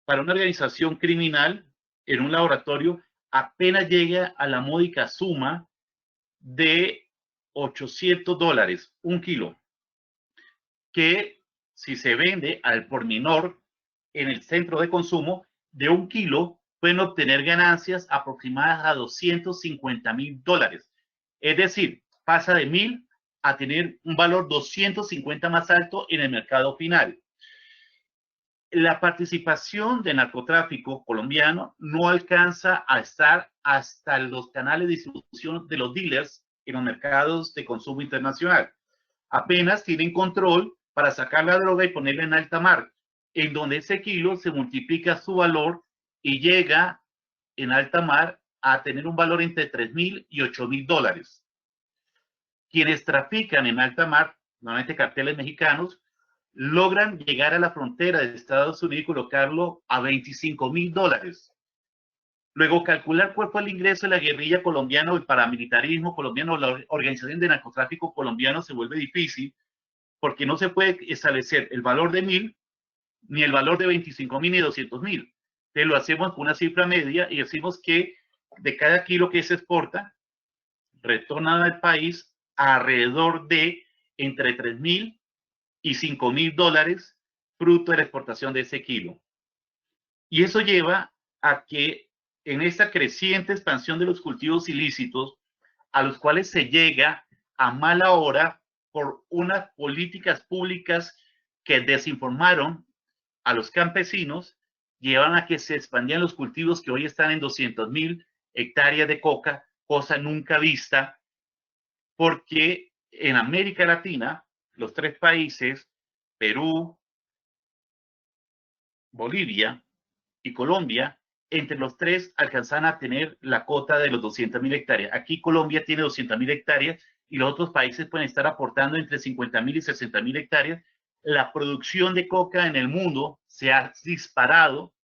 para una organización criminal en un laboratorio apenas llega a la módica suma de $800, 1 kilo, que si se vende al por menor en el centro de consumo, de 1 kilo pueden obtener ganancias aproximadas a $250.000. Es decir, pasa de 1.000 a tener un valor 250 más alto en el mercado final. La participación de narcotráfico colombiano no alcanza a estar hasta los canales de distribución de los dealers en los mercados de consumo internacional. Apenas tienen control para sacar la droga y ponerla en alta mar, en donde ese kilo se multiplica su valor y llega en alta mar a tener un valor entre 3.000 y 8.000 dólares. Quienes trafican en alta mar, normalmente carteles mexicanos, logran llegar a la frontera de Estados Unidos y colocarlo a 25.000 dólares. Luego, calcular cuál fue el ingreso de la guerrilla colombiana o el paramilitarismo colombiano o la organización de narcotráfico colombiano se vuelve difícil, porque no se puede establecer el valor de 1.000, ni el valor de 25.000 ni 200.000. Entonces lo hacemos con una cifra media y decimos que de cada kilo que se exporta, retorna al país alrededor de entre 3.000 y 5.000 dólares fruto de la exportación de ese kilo. Y eso lleva a que en esta creciente expansión de los cultivos ilícitos, a los cuales se llega a mala hora por unas políticas públicas que desinformaron a los campesinos, llevan a que se expandían los cultivos que hoy están en 200.000 hectáreas de coca, cosa nunca vista, porque en América Latina, los 3 países, Perú, Bolivia y Colombia, entre los 3 alcanzan a tener la cota de los 200.000 hectáreas. Aquí Colombia tiene 200.000 hectáreas y los otros países pueden estar aportando entre 50.000 y 60.000 hectáreas. La producción de coca en el mundo se ha disparado.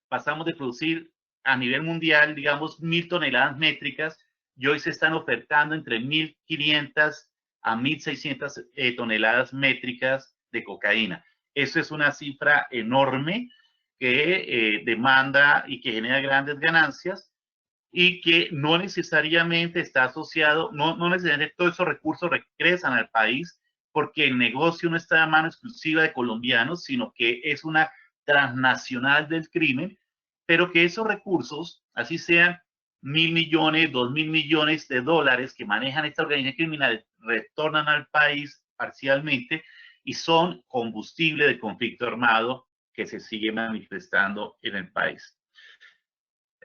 Pasamos de producir a nivel mundial, digamos, 1.000 toneladas métricas, y hoy se están ofertando entre 1.500 a 1.600 toneladas métricas de cocaína. Eso es una cifra enorme que demanda y que genera grandes ganancias y que no necesariamente está asociado, no necesariamente todos esos recursos regresan al país porque el negocio no está a mano exclusiva de colombianos, sino que es una transnacional del crimen, pero que esos recursos, así sean 1.000 millones, 2.000 millones de dólares que manejan esta organización criminal, retornan al país parcialmente y son combustible de conflicto armado que se sigue manifestando en el país.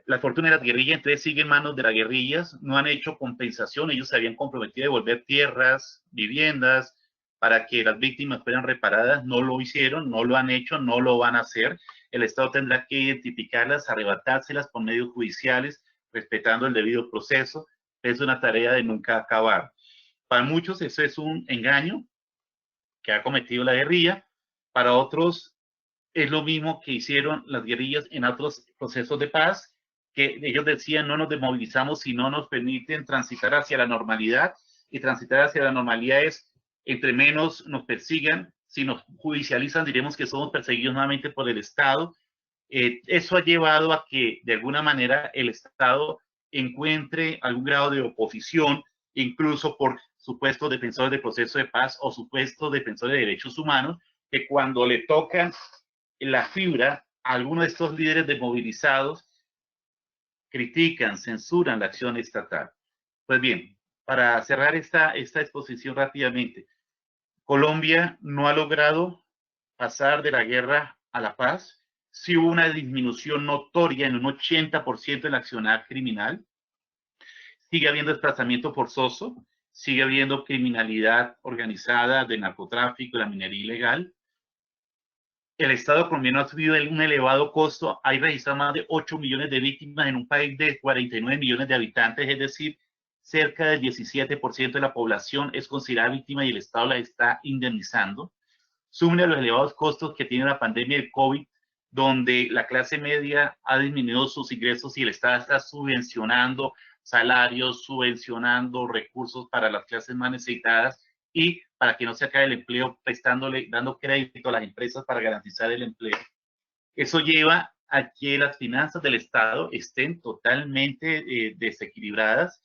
La fortuna de las guerrillas entonces sigue en manos de las guerrillas, no han hecho compensación, ellos se habían comprometido a devolver tierras, viviendas, para que las víctimas fueran reparadas, no lo hicieron, no lo han hecho, no lo van a hacer. El Estado tendrá que identificarlas, arrebatárselas por medios judiciales, respetando el debido proceso. Es una tarea de nunca acabar. Para muchos eso es un engaño que ha cometido la guerrilla, para otros es lo mismo que hicieron las guerrillas en otros procesos de paz, que ellos decían no nos desmovilizamos si no nos permiten transitar hacia la normalidad, y transitar hacia la normalidad es entre menos nos persigan, si nos judicializan diremos que somos perseguidos nuevamente por el Estado. Eso ha llevado a que de alguna manera el Estado encuentre algún grado de oposición, incluso por supuestos defensores del proceso de paz o supuestos defensores de derechos humanos, que cuando le tocan la fibra a alguno de estos líderes desmovilizados, critican, censuran la acción estatal. Pues bien, para cerrar esta exposición rápidamente, Colombia no ha logrado pasar de la guerra a la paz. Sí hubo una disminución notoria en un 80% del accionar criminal. Sigue habiendo desplazamiento forzoso, sigue habiendo criminalidad organizada de narcotráfico, de la minería ilegal. El Estado colombiano ha subido un elevado costo. Hay registrado más de 8 millones de víctimas en un país de 49 millones de habitantes, es decir, cerca del 17% de la población es considerada víctima y el Estado la está indemnizando. Sumen a los elevados costos que tiene la pandemia del COVID, donde la clase media ha disminuido sus ingresos y el Estado está subvencionando salarios, subvencionando recursos para las clases más necesitadas y para que no se acabe el empleo, dando crédito a las empresas para garantizar el empleo. Eso lleva a que las finanzas del Estado estén totalmente desequilibradas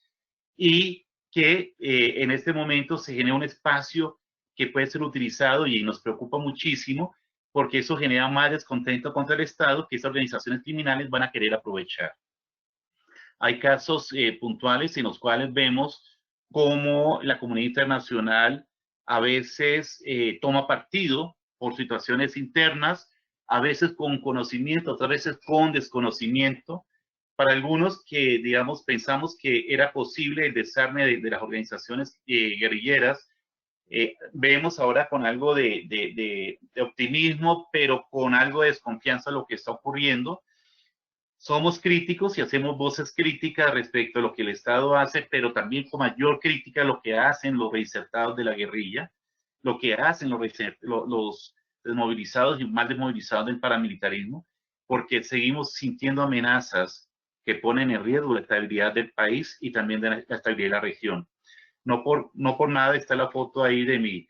y que en este momento se genera un espacio que puede ser utilizado y nos preocupa muchísimo porque eso genera más descontento contra el Estado que esas organizaciones criminales van a querer aprovechar. Hay casos puntuales en los cuales vemos cómo la comunidad internacional a veces toma partido por situaciones internas, a veces con conocimiento, otras veces con desconocimiento. Para algunos que, digamos, pensamos que era posible el desarme de las organizaciones guerrilleras, vemos ahora con algo de optimismo, pero con algo de desconfianza lo que está ocurriendo. Somos críticos y hacemos voces críticas respecto a lo que el Estado hace, pero también con mayor crítica a lo que hacen los reinsertados de la guerrilla, lo que hacen los desmovilizados y mal desmovilizados del paramilitarismo, porque seguimos sintiendo amenazas que ponen en riesgo la estabilidad del país y también de la estabilidad de la región. No por nada está la foto ahí de mi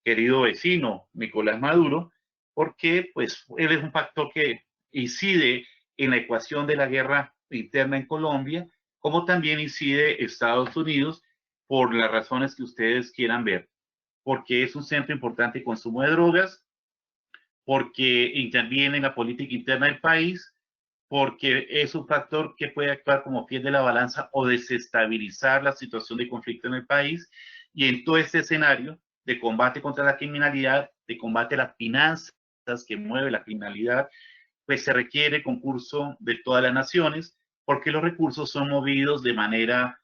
querido vecino, Nicolás Maduro, porque pues él es un factor que incide en la ecuación de la guerra interna en Colombia, como también incide Estados Unidos por las razones que ustedes quieran ver, porque es un centro importante de consumo de drogas, porque interviene en la política interna del país, porque es un factor que puede actuar como pie de la balanza o desestabilizar la situación de conflicto en el país. Y en todo este escenario de combate contra la criminalidad, de combate a las finanzas que mueve la criminalidad, pues se requiere concurso de todas las naciones, porque los recursos son movidos de manera,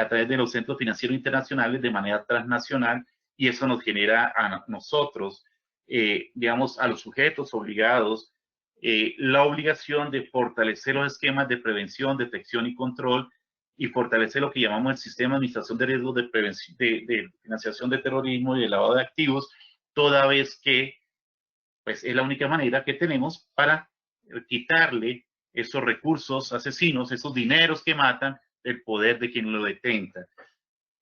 a través de los centros financieros internacionales, de manera transnacional, y eso nos genera a nosotros, digamos, a los sujetos obligados, la obligación de fortalecer los esquemas de prevención, detección y control, y fortalecer lo que llamamos el sistema de administración de riesgos de, de financiación de terrorismo y de lavado de activos, toda vez que pues, es la única manera que tenemos para quitarle esos recursos asesinos, esos dineros que matan, del poder de quien lo detenta.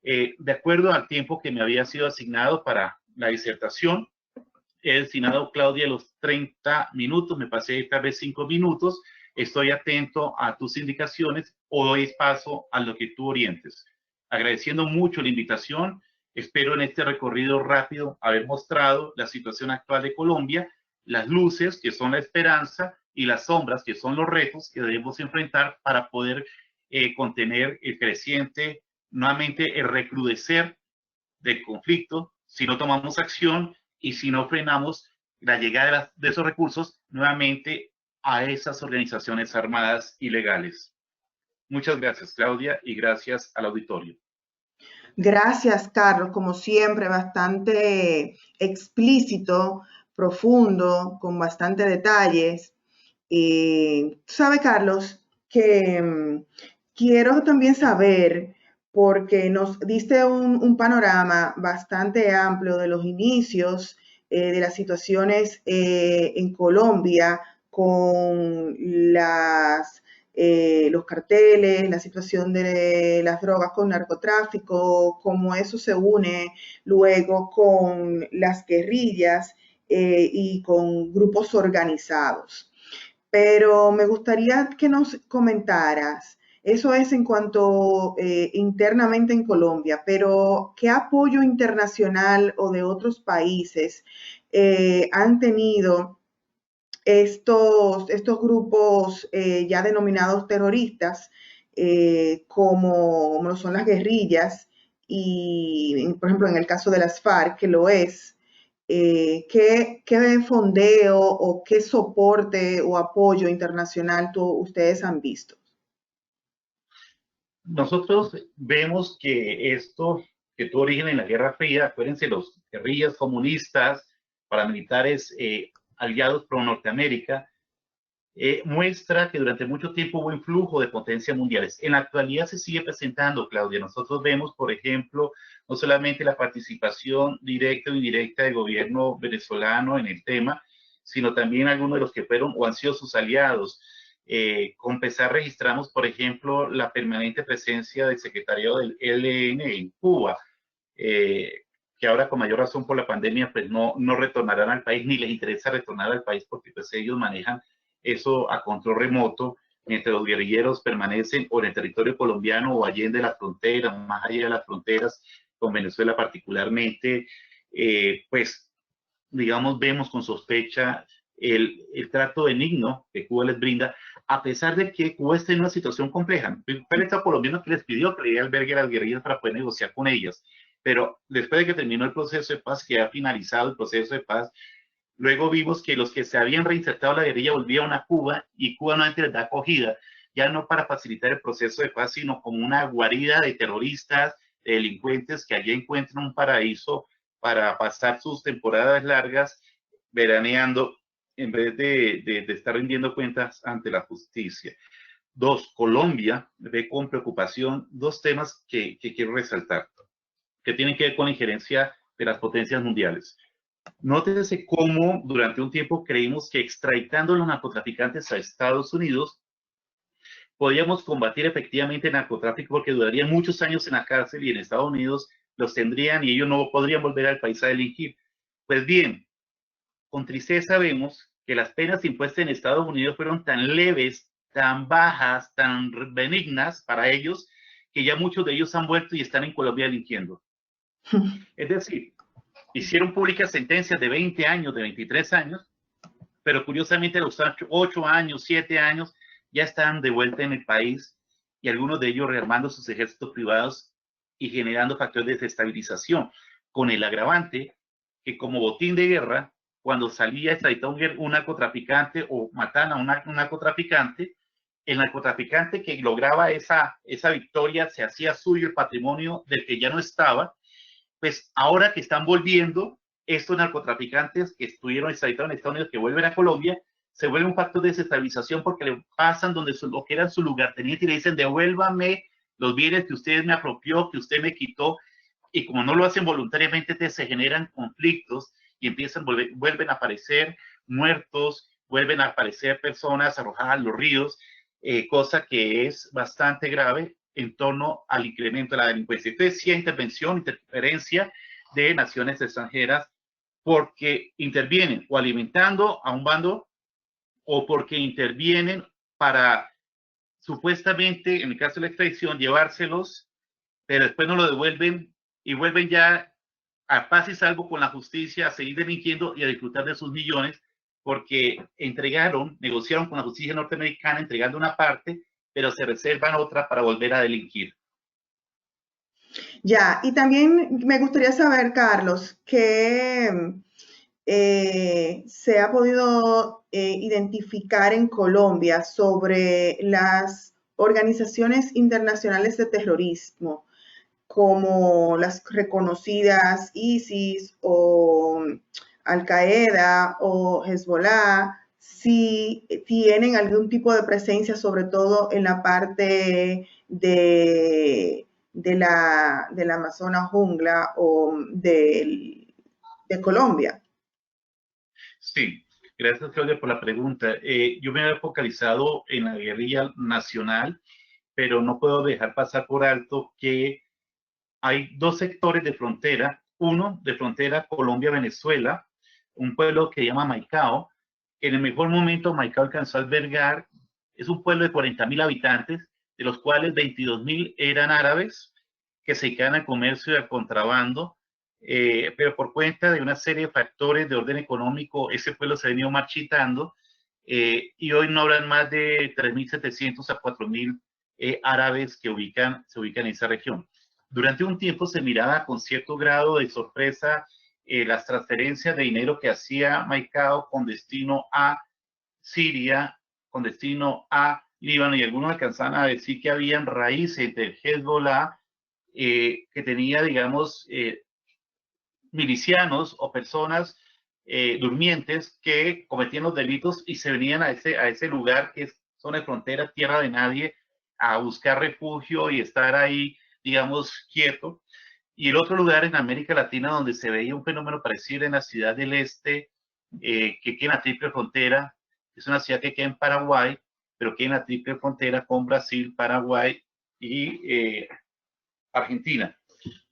De acuerdo al tiempo que me había sido asignado para la disertación, he destinado, Claudia, los 30 minutos, me pasé tal vez 5 minutos, estoy atento a tus indicaciones o doy paso a lo que tú orientes. Agradeciendo mucho la invitación, espero en este recorrido rápido haber mostrado la situación actual de Colombia, las luces, que son la esperanza, y las sombras, que son los retos que debemos enfrentar para poder contener el creciente, nuevamente el recrudecer del conflicto, si no tomamos acción y si no frenamos la llegada de esos recursos nuevamente a esas organizaciones armadas ilegales. Muchas gracias, Claudia, y gracias al auditorio. Gracias, Carlos, como siempre, bastante explícito, profundo, con bastante detalles. Sabe, Carlos, que quiero también saber, porque nos diste un panorama bastante amplio de los inicios de las situaciones en Colombia con los carteles, la situación de las drogas con narcotráfico, cómo eso se une luego con las guerrillas y con grupos organizados. Pero me gustaría que nos comentaras, eso es en cuanto internamente en Colombia, pero ¿qué apoyo internacional o de otros países han tenido estos grupos ya denominados terroristas, como son las guerrillas, y por ejemplo en el caso de las FARC, que lo es, ¿qué fondeo o qué soporte o apoyo internacional ustedes han visto? Nosotros vemos que esto que tuvo origen en la Guerra Fría, acuérdense, los guerrillas comunistas, paramilitares aliados pro Norteamérica, muestra que durante mucho tiempo hubo un flujo de potencias mundiales. En la actualidad se sigue presentando, Claudia. Nosotros vemos, por ejemplo, no solamente la participación directa o indirecta del gobierno venezolano en el tema, sino también algunos de los que fueron o han sido sus aliados. Con pesar registramos, por ejemplo, la permanente presencia del secretariado del ELN en Cuba, que ahora con mayor razón por la pandemia, pues no retornarán al país, ni les interesa retornar al país porque pues ellos manejan eso a control remoto, mientras los guerrilleros permanecen o en el territorio colombiano o allende la frontera, más allá de las fronteras, con Venezuela particularmente, pues digamos, vemos con sospecha el trato benigno que Cuba les brinda, a pesar de que Cuba está en una situación compleja. Fue el Estado colombiano que les pidió que le diera albergue a las guerrillas para poder negociar con ellas. Pero después de que terminó el proceso de paz, que ha finalizado el proceso de paz, luego vimos que los que se habían reinsertado a la guerrilla volvieron a Cuba y Cuba nuevamente les da acogida, ya no para facilitar el proceso de paz, sino como una guarida de terroristas, de delincuentes que allí encuentran un paraíso para pasar sus temporadas largas veraneando en vez de estar rindiendo cuentas ante la justicia. Dos, Colombia ve con preocupación dos temas que quiero resaltar, que tienen que ver con la injerencia de las potencias mundiales. Nótese cómo durante un tiempo creímos que extraditando a los narcotraficantes a Estados Unidos podíamos combatir efectivamente el narcotráfico porque durarían muchos años en la cárcel y en Estados Unidos los tendrían y ellos no podrían volver al país a delinquir. Pues bien, con tristeza vemos que las penas impuestas en Estados Unidos fueron tan leves, tan bajas, tan benignas para ellos, que ya muchos de ellos han vuelto y están en Colombia delinquiendo. Es decir, hicieron públicas sentencias de 20 años, de 23 años, pero curiosamente a los 8 años, 7 años, ya están de vuelta en el país y algunos de ellos rearmando sus ejércitos privados y generando factores de desestabilización, con el agravante que como botín de guerra, cuando salía extraditado un narcotraficante o mataban a un narcotraficante, el narcotraficante que lograba esa victoria se hacía suyo el patrimonio del que ya no estaba. Pues ahora que están volviendo estos narcotraficantes que estuvieron extraditados en Estados Unidos, que vuelven a Colombia, se vuelve un factor de desestabilización porque le pasan donde lo que era su lugarteniente y le dicen devuélvame los bienes que usted me apropió, que usted me quitó, y como no lo hacen voluntariamente, se generan conflictos y vuelven a aparecer muertos, vuelven a aparecer personas arrojadas a los ríos, cosa que es bastante grave en torno al incremento de la delincuencia. Entonces, sí hay intervención, interferencia de naciones extranjeras porque intervienen o alimentando a un bando o porque intervienen para supuestamente, en el caso de la extradición, llevárselos, pero después no lo devuelven y vuelven ya a paz y salvo con la justicia, a seguir delinquiendo y a disfrutar de sus millones, porque negociaron con la justicia norteamericana entregando una parte, pero se reservan otra para volver a delinquir. Ya, y también me gustaría saber, Carlos, que se ha podido identificar en Colombia sobre las organizaciones internacionales de terrorismo, como las reconocidas ISIS o Al-Qaeda o Hezbollah, si tienen algún tipo de presencia, sobre todo en la parte de la Amazonas jungla o de Colombia. Sí, gracias Claudia por la pregunta. Yo me había focalizado en la guerrilla nacional, pero no puedo dejar pasar por alto que hay dos sectores de frontera, uno de frontera Colombia-Venezuela, un pueblo que se llama Maicao. En el mejor momento Maicao alcanzó a albergar, es un pueblo de 40.000 habitantes, de los cuales 22.000 eran árabes que se dedicaban al comercio y al contrabando, pero por cuenta de una serie de factores de orden económico, ese pueblo se ha venido marchitando y hoy no habrán más de 3.700 a 4.000 árabes que se ubican en esa región. Durante un tiempo se miraba con cierto grado de sorpresa las transferencias de dinero que hacía Maicao con destino a Siria, con destino a Líbano, y algunos alcanzaban a decir que habían raíces del Hezbollah que tenía, digamos, milicianos o personas durmientes que cometían los delitos y se venían a ese lugar que es zona de frontera, tierra de nadie, a buscar refugio y estar ahí, digamos, quieto. Y el otro lugar en América Latina donde se veía un fenómeno parecido en la ciudad del Este, que queda en la triple frontera, es una ciudad que queda en Paraguay, pero que en la triple frontera con Brasil, Paraguay y Argentina.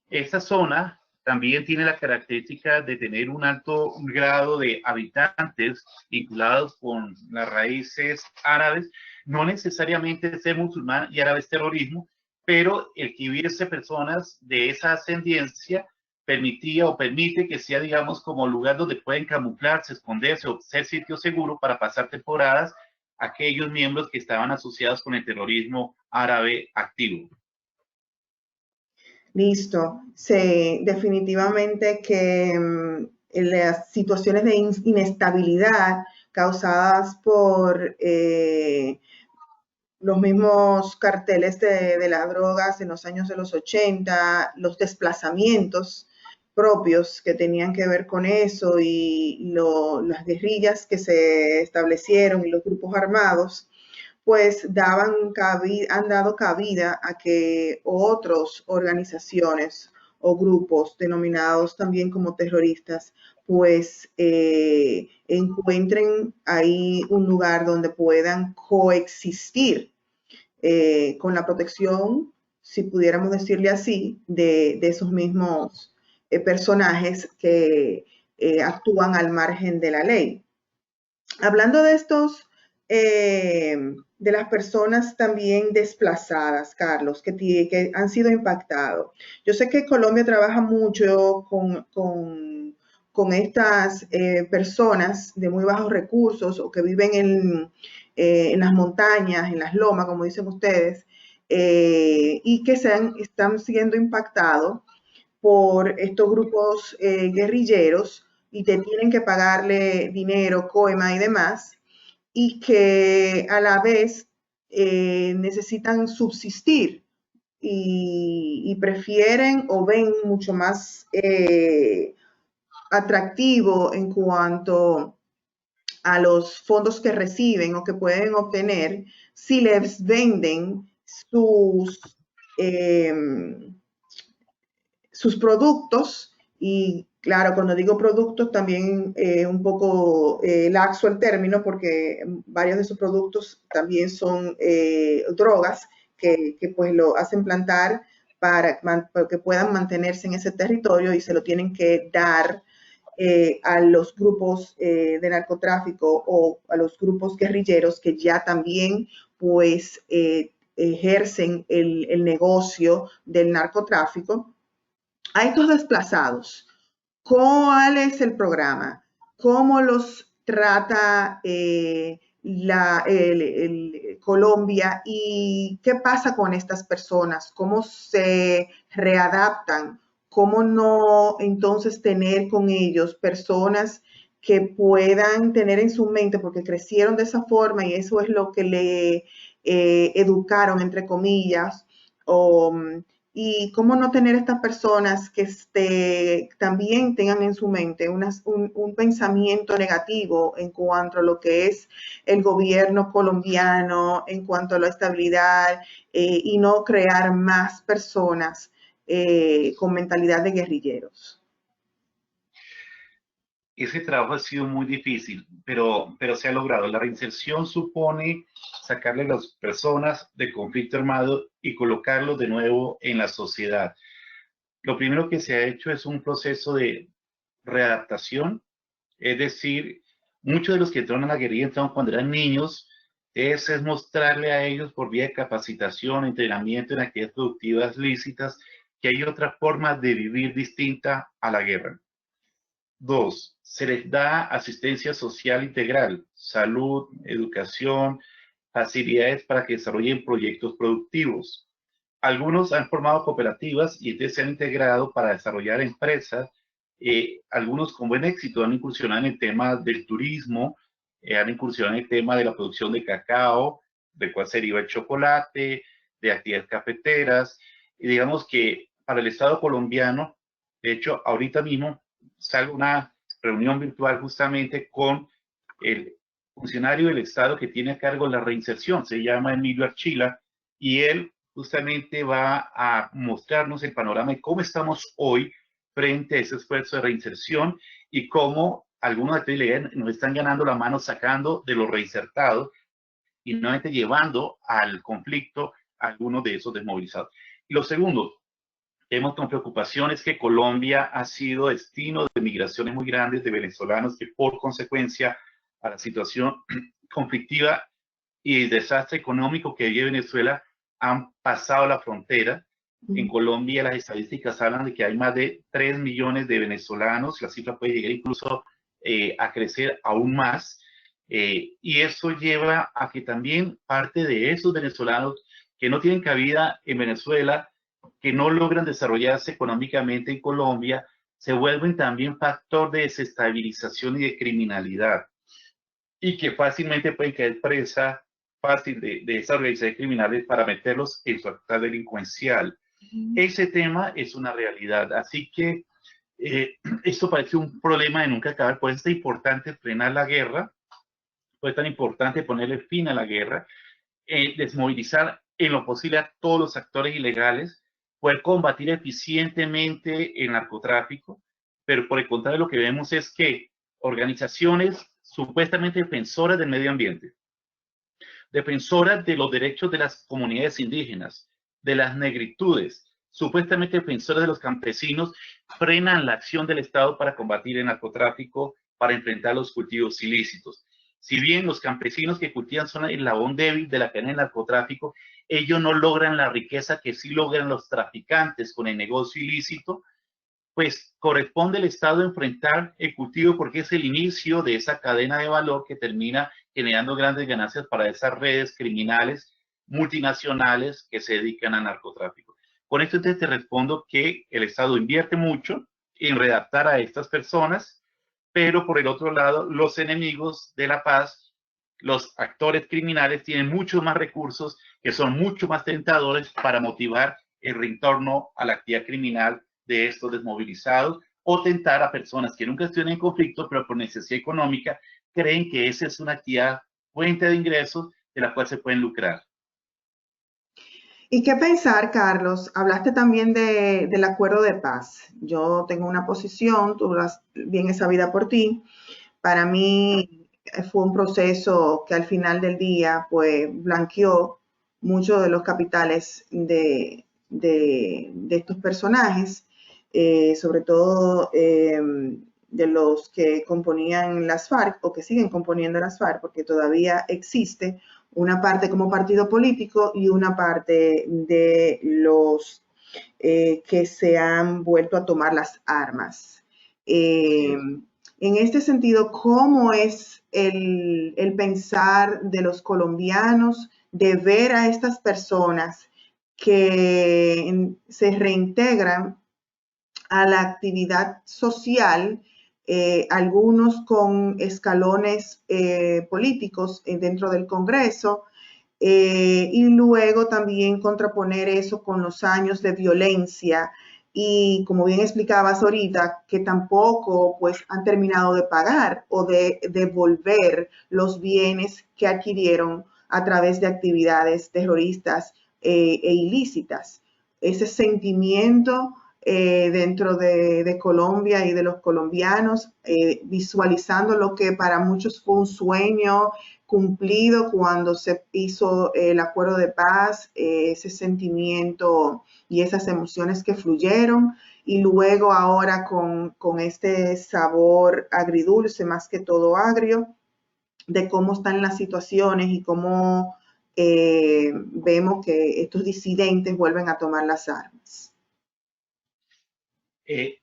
Esta zona también tiene la característica de tener un alto grado de habitantes vinculados con las raíces árabes, no necesariamente ser musulmán y árabe es terrorismo, pero el que hubiese personas de esa ascendencia permitía o permite que sea, digamos, como lugar donde pueden camuflarse, esconderse o ser sitio seguro para pasar temporadas aquellos miembros que estaban asociados con el terrorismo árabe activo. Listo. Sí, definitivamente que las situaciones de inestabilidad causadas por los mismos carteles de las drogas en los años de los 80, los desplazamientos propios que tenían que ver con eso y las guerrillas que se establecieron y los grupos armados, pues han dado cabida a que otras organizaciones o grupos denominados también como terroristas, pues encuentren ahí un lugar donde puedan coexistir con la protección, si pudiéramos decirle así, de esos mismos personajes que actúan al margen de la ley. Hablando de de las personas también desplazadas, Carlos, que han sido impactados. Yo sé que Colombia trabaja mucho con estas personas de muy bajos recursos o que viven en las montañas, en las lomas, como dicen ustedes, y que están siendo impactados por estos grupos guerrilleros y te tienen que pagarle dinero, coima y demás, y que a la vez necesitan subsistir y prefieren o ven mucho más atractivo en cuanto a los fondos que reciben o que pueden obtener si les venden sus productos y Claro, cuando digo productos también un poco laxo el término porque varios de esos productos también son drogas que pues lo hacen plantar para que puedan mantenerse en ese territorio y se lo tienen que dar a los grupos de narcotráfico o a los grupos guerrilleros que ya también pues ejercen el negocio del narcotráfico. A estos desplazados, ¿cuál es el programa? ¿Cómo los trata Colombia? ¿Y qué pasa con estas personas? ¿Cómo se readaptan? ¿Cómo no entonces tener con ellos personas que puedan tener en su mente, porque crecieron de esa forma y eso es lo que le educaron, entre comillas, o y cómo no tener estas personas que también tengan en su mente un pensamiento negativo en cuanto a lo que es el gobierno colombiano, en cuanto a la estabilidad y no crear más personas con mentalidad de guerrilleros. Ese trabajo ha sido muy difícil, pero se ha logrado. La reinserción supone sacarle a las personas de conflicto armado y colocarlos de nuevo en la sociedad. Lo primero que se ha hecho es un proceso de readaptación, es decir, muchos de los que entraron a la guerrilla entraron cuando eran niños, es mostrarle a ellos por vía de capacitación, entrenamiento en actividades productivas lícitas, que hay otra forma de vivir distinta a la guerra. Dos, se les da asistencia social integral, salud, educación, facilidades para que desarrollen proyectos productivos. Algunos han formado cooperativas y entonces se han integrado para desarrollar empresas. Algunos con buen éxito han incursionado en el tema del turismo, han incursionado en el tema de la producción de cacao, del cual se deriva el chocolate, de actividades cafeteras. Y digamos que para el Estado colombiano, de hecho, ahorita mismo salgo una reunión virtual justamente con el funcionario del Estado que tiene a cargo la reinserción, se llama Emilio Archila, y él justamente va a mostrarnos el panorama de cómo estamos hoy frente a ese esfuerzo de reinserción y cómo algunos de ustedes nos están ganando la mano sacando de los reinsertados y nuevamente llevando al conflicto a algunos de esos desmovilizados. Y lo segundo, vemos con preocupación es que Colombia ha sido destino de migraciones muy grandes de venezolanos que por consecuencia a la situación conflictiva y el desastre económico que vive Venezuela han pasado la frontera. En Colombia las estadísticas hablan de que hay más de 3 millones de venezolanos, la cifra puede llegar incluso a crecer aún más, y eso lleva a que también parte de esos venezolanos que no tienen cabida en Venezuela, que no logran desarrollarse económicamente en Colombia, se vuelven también factor de desestabilización y de criminalidad, y que fácilmente pueden caer presa fácil de esas organizaciones criminales para meterlos en su actividad delincuencial. Ese tema es una realidad, así que esto parece un problema de nunca acabar, por eso es tan importante frenar la guerra, por eso es tan importante ponerle fin a la guerra, desmovilizar en lo posible a todos los actores ilegales, poder combatir eficientemente el narcotráfico, pero por el contrario lo que vemos es que organizaciones supuestamente defensoras del medio ambiente, defensoras de los derechos de las comunidades indígenas, de las negritudes, supuestamente defensoras de los campesinos, frenan la acción del Estado para combatir el narcotráfico, para enfrentar los cultivos ilícitos. Si bien los campesinos que cultivan son el eslabón débil de la cadena del narcotráfico, ellos no logran la riqueza que sí logran los traficantes con el negocio ilícito, pues corresponde al Estado enfrentar el cultivo porque es el inicio de esa cadena de valor que termina generando grandes ganancias para esas redes criminales multinacionales que se dedican al narcotráfico. Con esto entonces te respondo que el Estado invierte mucho en redactar a estas personas, pero por el otro lado, los enemigos de la paz, los actores criminales tienen muchos más recursos que son mucho más tentadores para motivar el retorno a la actividad criminal de estos desmovilizados o tentar a personas que nunca estuvieron en conflicto, pero por necesidad económica creen que esa es una actividad fuente de ingresos de la cual se pueden lucrar. ¿Y qué pensar, Carlos? Hablaste también del acuerdo de paz. Yo tengo una posición, tú la has bien sabida por ti. Para mí fue un proceso que al final del día pues blanqueó muchos de los capitales de estos personajes, sobre todo de los que componían las FARC o que siguen componiendo las FARC, porque todavía existe una parte como partido político y una parte de los que se han vuelto a tomar las armas. Así Eh, es. en este sentido, ¿cómo es el pensar de los colombianos de ver a estas personas que se reintegran a la actividad social, algunos con escalones políticos dentro del Congreso, y luego también contraponer eso con los años de violencia y, como bien explicabas ahorita, que tampoco pues han terminado de pagar o de devolver los bienes que adquirieron a través de actividades terroristas e ilícitas. Ese sentimiento dentro de Colombia y de los colombianos, visualizando lo que para muchos fue un sueño cumplido cuando se hizo el acuerdo de paz, ese sentimiento y esas emociones que fluyeron, y luego ahora con este sabor agridulce, más que todo agrio, de cómo están las situaciones y cómo vemos que estos disidentes vuelven a tomar las armas.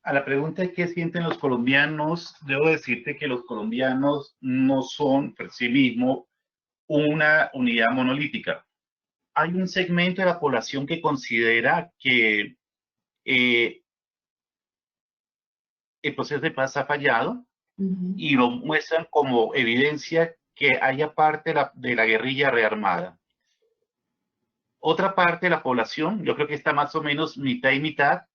A la pregunta de qué sienten los colombianos, debo decirte que los colombianos no son por sí mismos una unidad monolítica. Hay un segmento de la población que considera que eh, el proceso de paz ha fallado Uh -huh. y lo muestran como evidencia que haya parte de la guerrilla rearmada. Otra parte de la población, yo creo que está más o menos mitad y mitad,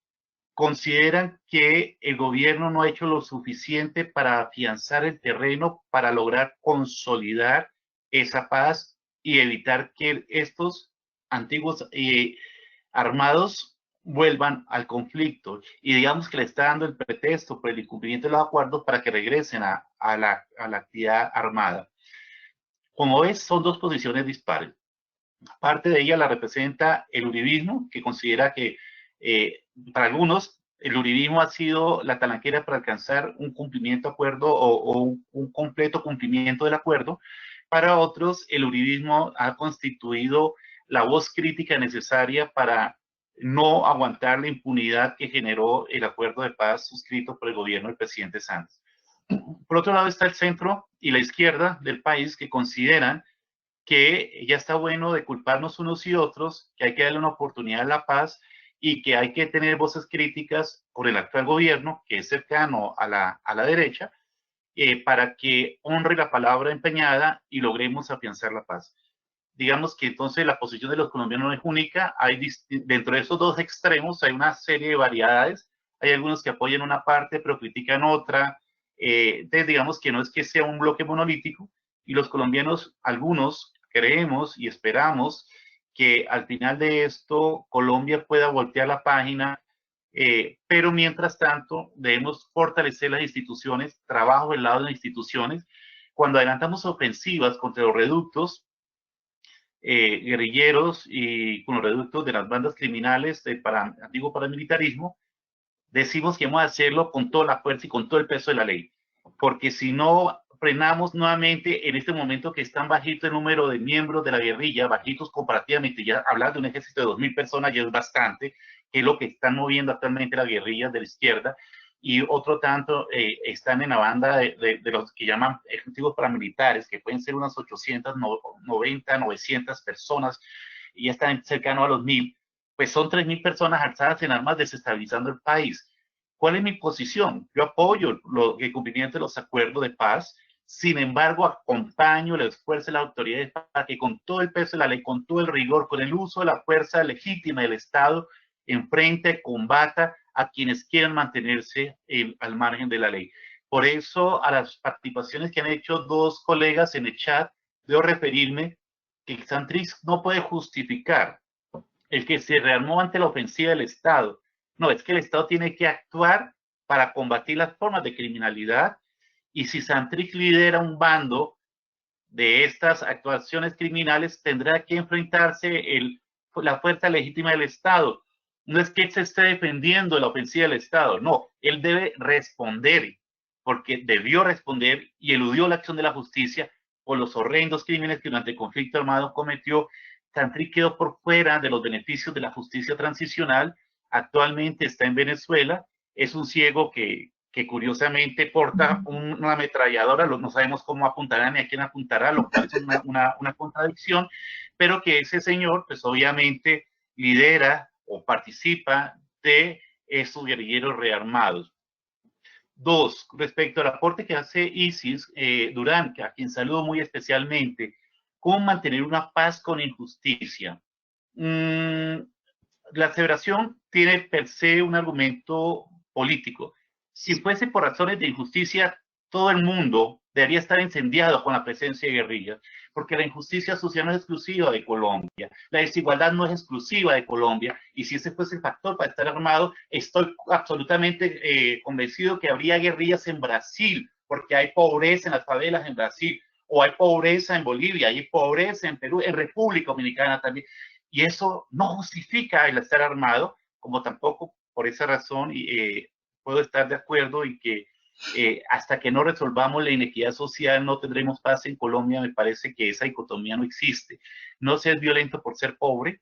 consideran que el gobierno no ha hecho lo suficiente para afianzar el terreno para lograr consolidar esa paz y evitar que estos antiguos armados vuelvan al conflicto, y digamos que le está dando el pretexto por el incumplimiento de los acuerdos para que regresen a la actividad armada. Como ves, son dos posiciones dispares. Parte de ella la representa el uribismo, que considera que para algunos el uribismo ha sido la talanquera para alcanzar un cumplimiento acuerdo o un completo cumplimiento del acuerdo. Para otros, el uribismo ha constituido la voz crítica necesaria para no aguantar la impunidad que generó el acuerdo de paz suscrito por el gobierno del presidente Santos. Por otro lado está el centro y la izquierda del país, que consideran que ya está bueno de culparnos unos y otros, que hay que darle una oportunidad a la paz y que hay que tener voces críticas por el actual gobierno, que es cercano a la derecha, para que honre la palabra empeñada y logremos afianzar la paz. Digamos que entonces la posición de los colombianos no es única, hay dentro de esos dos extremos hay una serie de variedades, hay algunos que apoyan una parte pero critican otra, entonces digamos que no es que sea un bloque monolítico, y los colombianos, algunos, creemos y esperamos que al final de esto Colombia pueda voltear la página, pero mientras tanto debemos fortalecer las instituciones, trabajo del lado de las instituciones. Cuando adelantamos ofensivas contra los reductos guerrilleros y con los reductos de las bandas criminales del antiguo paramilitarismo, decimos que vamos a hacerlo con toda la fuerza y con todo el peso de la ley, porque si no frenamos nuevamente en este momento que están bajito el número de miembros de la guerrilla, bajitos comparativamente, ya hablar de un ejército de 2.000 personas ya es bastante, que es lo que están moviendo actualmente las guerrillas de la izquierda, y otro tanto están en la banda de los que llaman ejecutivos paramilitares, que pueden ser unas 890, 900 personas, y ya están cercanos a los 1.000, pues son 3.000 personas alzadas en armas desestabilizando el país. ¿Cuál es mi posición? Yo apoyo el cumplimiento de los acuerdos de paz, sin embargo, acompaño el esfuerzo de las autoridades para que con todo el peso de la ley, con todo el rigor, con el uso de la fuerza legítima del Estado, enfrente, combata a quienes quieran mantenerse al margen de la ley. Por eso, a las participaciones que han hecho dos colegas en el chat, debo referirme que Santrix no puede justificar el que se rearmó ante la ofensiva del Estado. No, es que el Estado tiene que actuar para combatir las formas de criminalidad, y si Santrich lidera un bando de estas actuaciones criminales, tendrá que enfrentarse la fuerza legítima del Estado. No es que él se esté defendiendo la ofensiva del Estado, no, él debe responder, porque debió responder y eludió la acción de la justicia por los horrendos crímenes que durante el conflicto armado cometió. Santrich quedó por fuera de los beneficios de la justicia transicional, actualmente está en Venezuela, es un ciego que curiosamente porta una ametralladora, no sabemos cómo apuntará ni a quién apuntará, lo cual es una contradicción, pero que ese señor, pues obviamente lidera o participa de estos guerrilleros rearmados. Dos, respecto al aporte que hace Isis Durán, a quien saludo muy especialmente, ¿cómo mantener una paz con injusticia? La aseveración tiene per se un argumento político. Si fuese por razones de injusticia, todo el mundo debería estar incendiado con la presencia de guerrillas, porque la injusticia social no es exclusiva de Colombia, la desigualdad no es exclusiva de Colombia, y si ese fuese el factor para estar armado, estoy absolutamente convencido que habría guerrillas en Brasil, porque hay pobreza en las favelas en Brasil, o hay pobreza en Bolivia, hay pobreza en Perú, en República Dominicana también. Y eso no justifica el estar armado, como tampoco por esa razón puedo estar de acuerdo en que hasta que no resolvamos la inequidad social no tendremos paz en Colombia. Me parece que esa dicotomía no existe. No ser violento por ser pobre,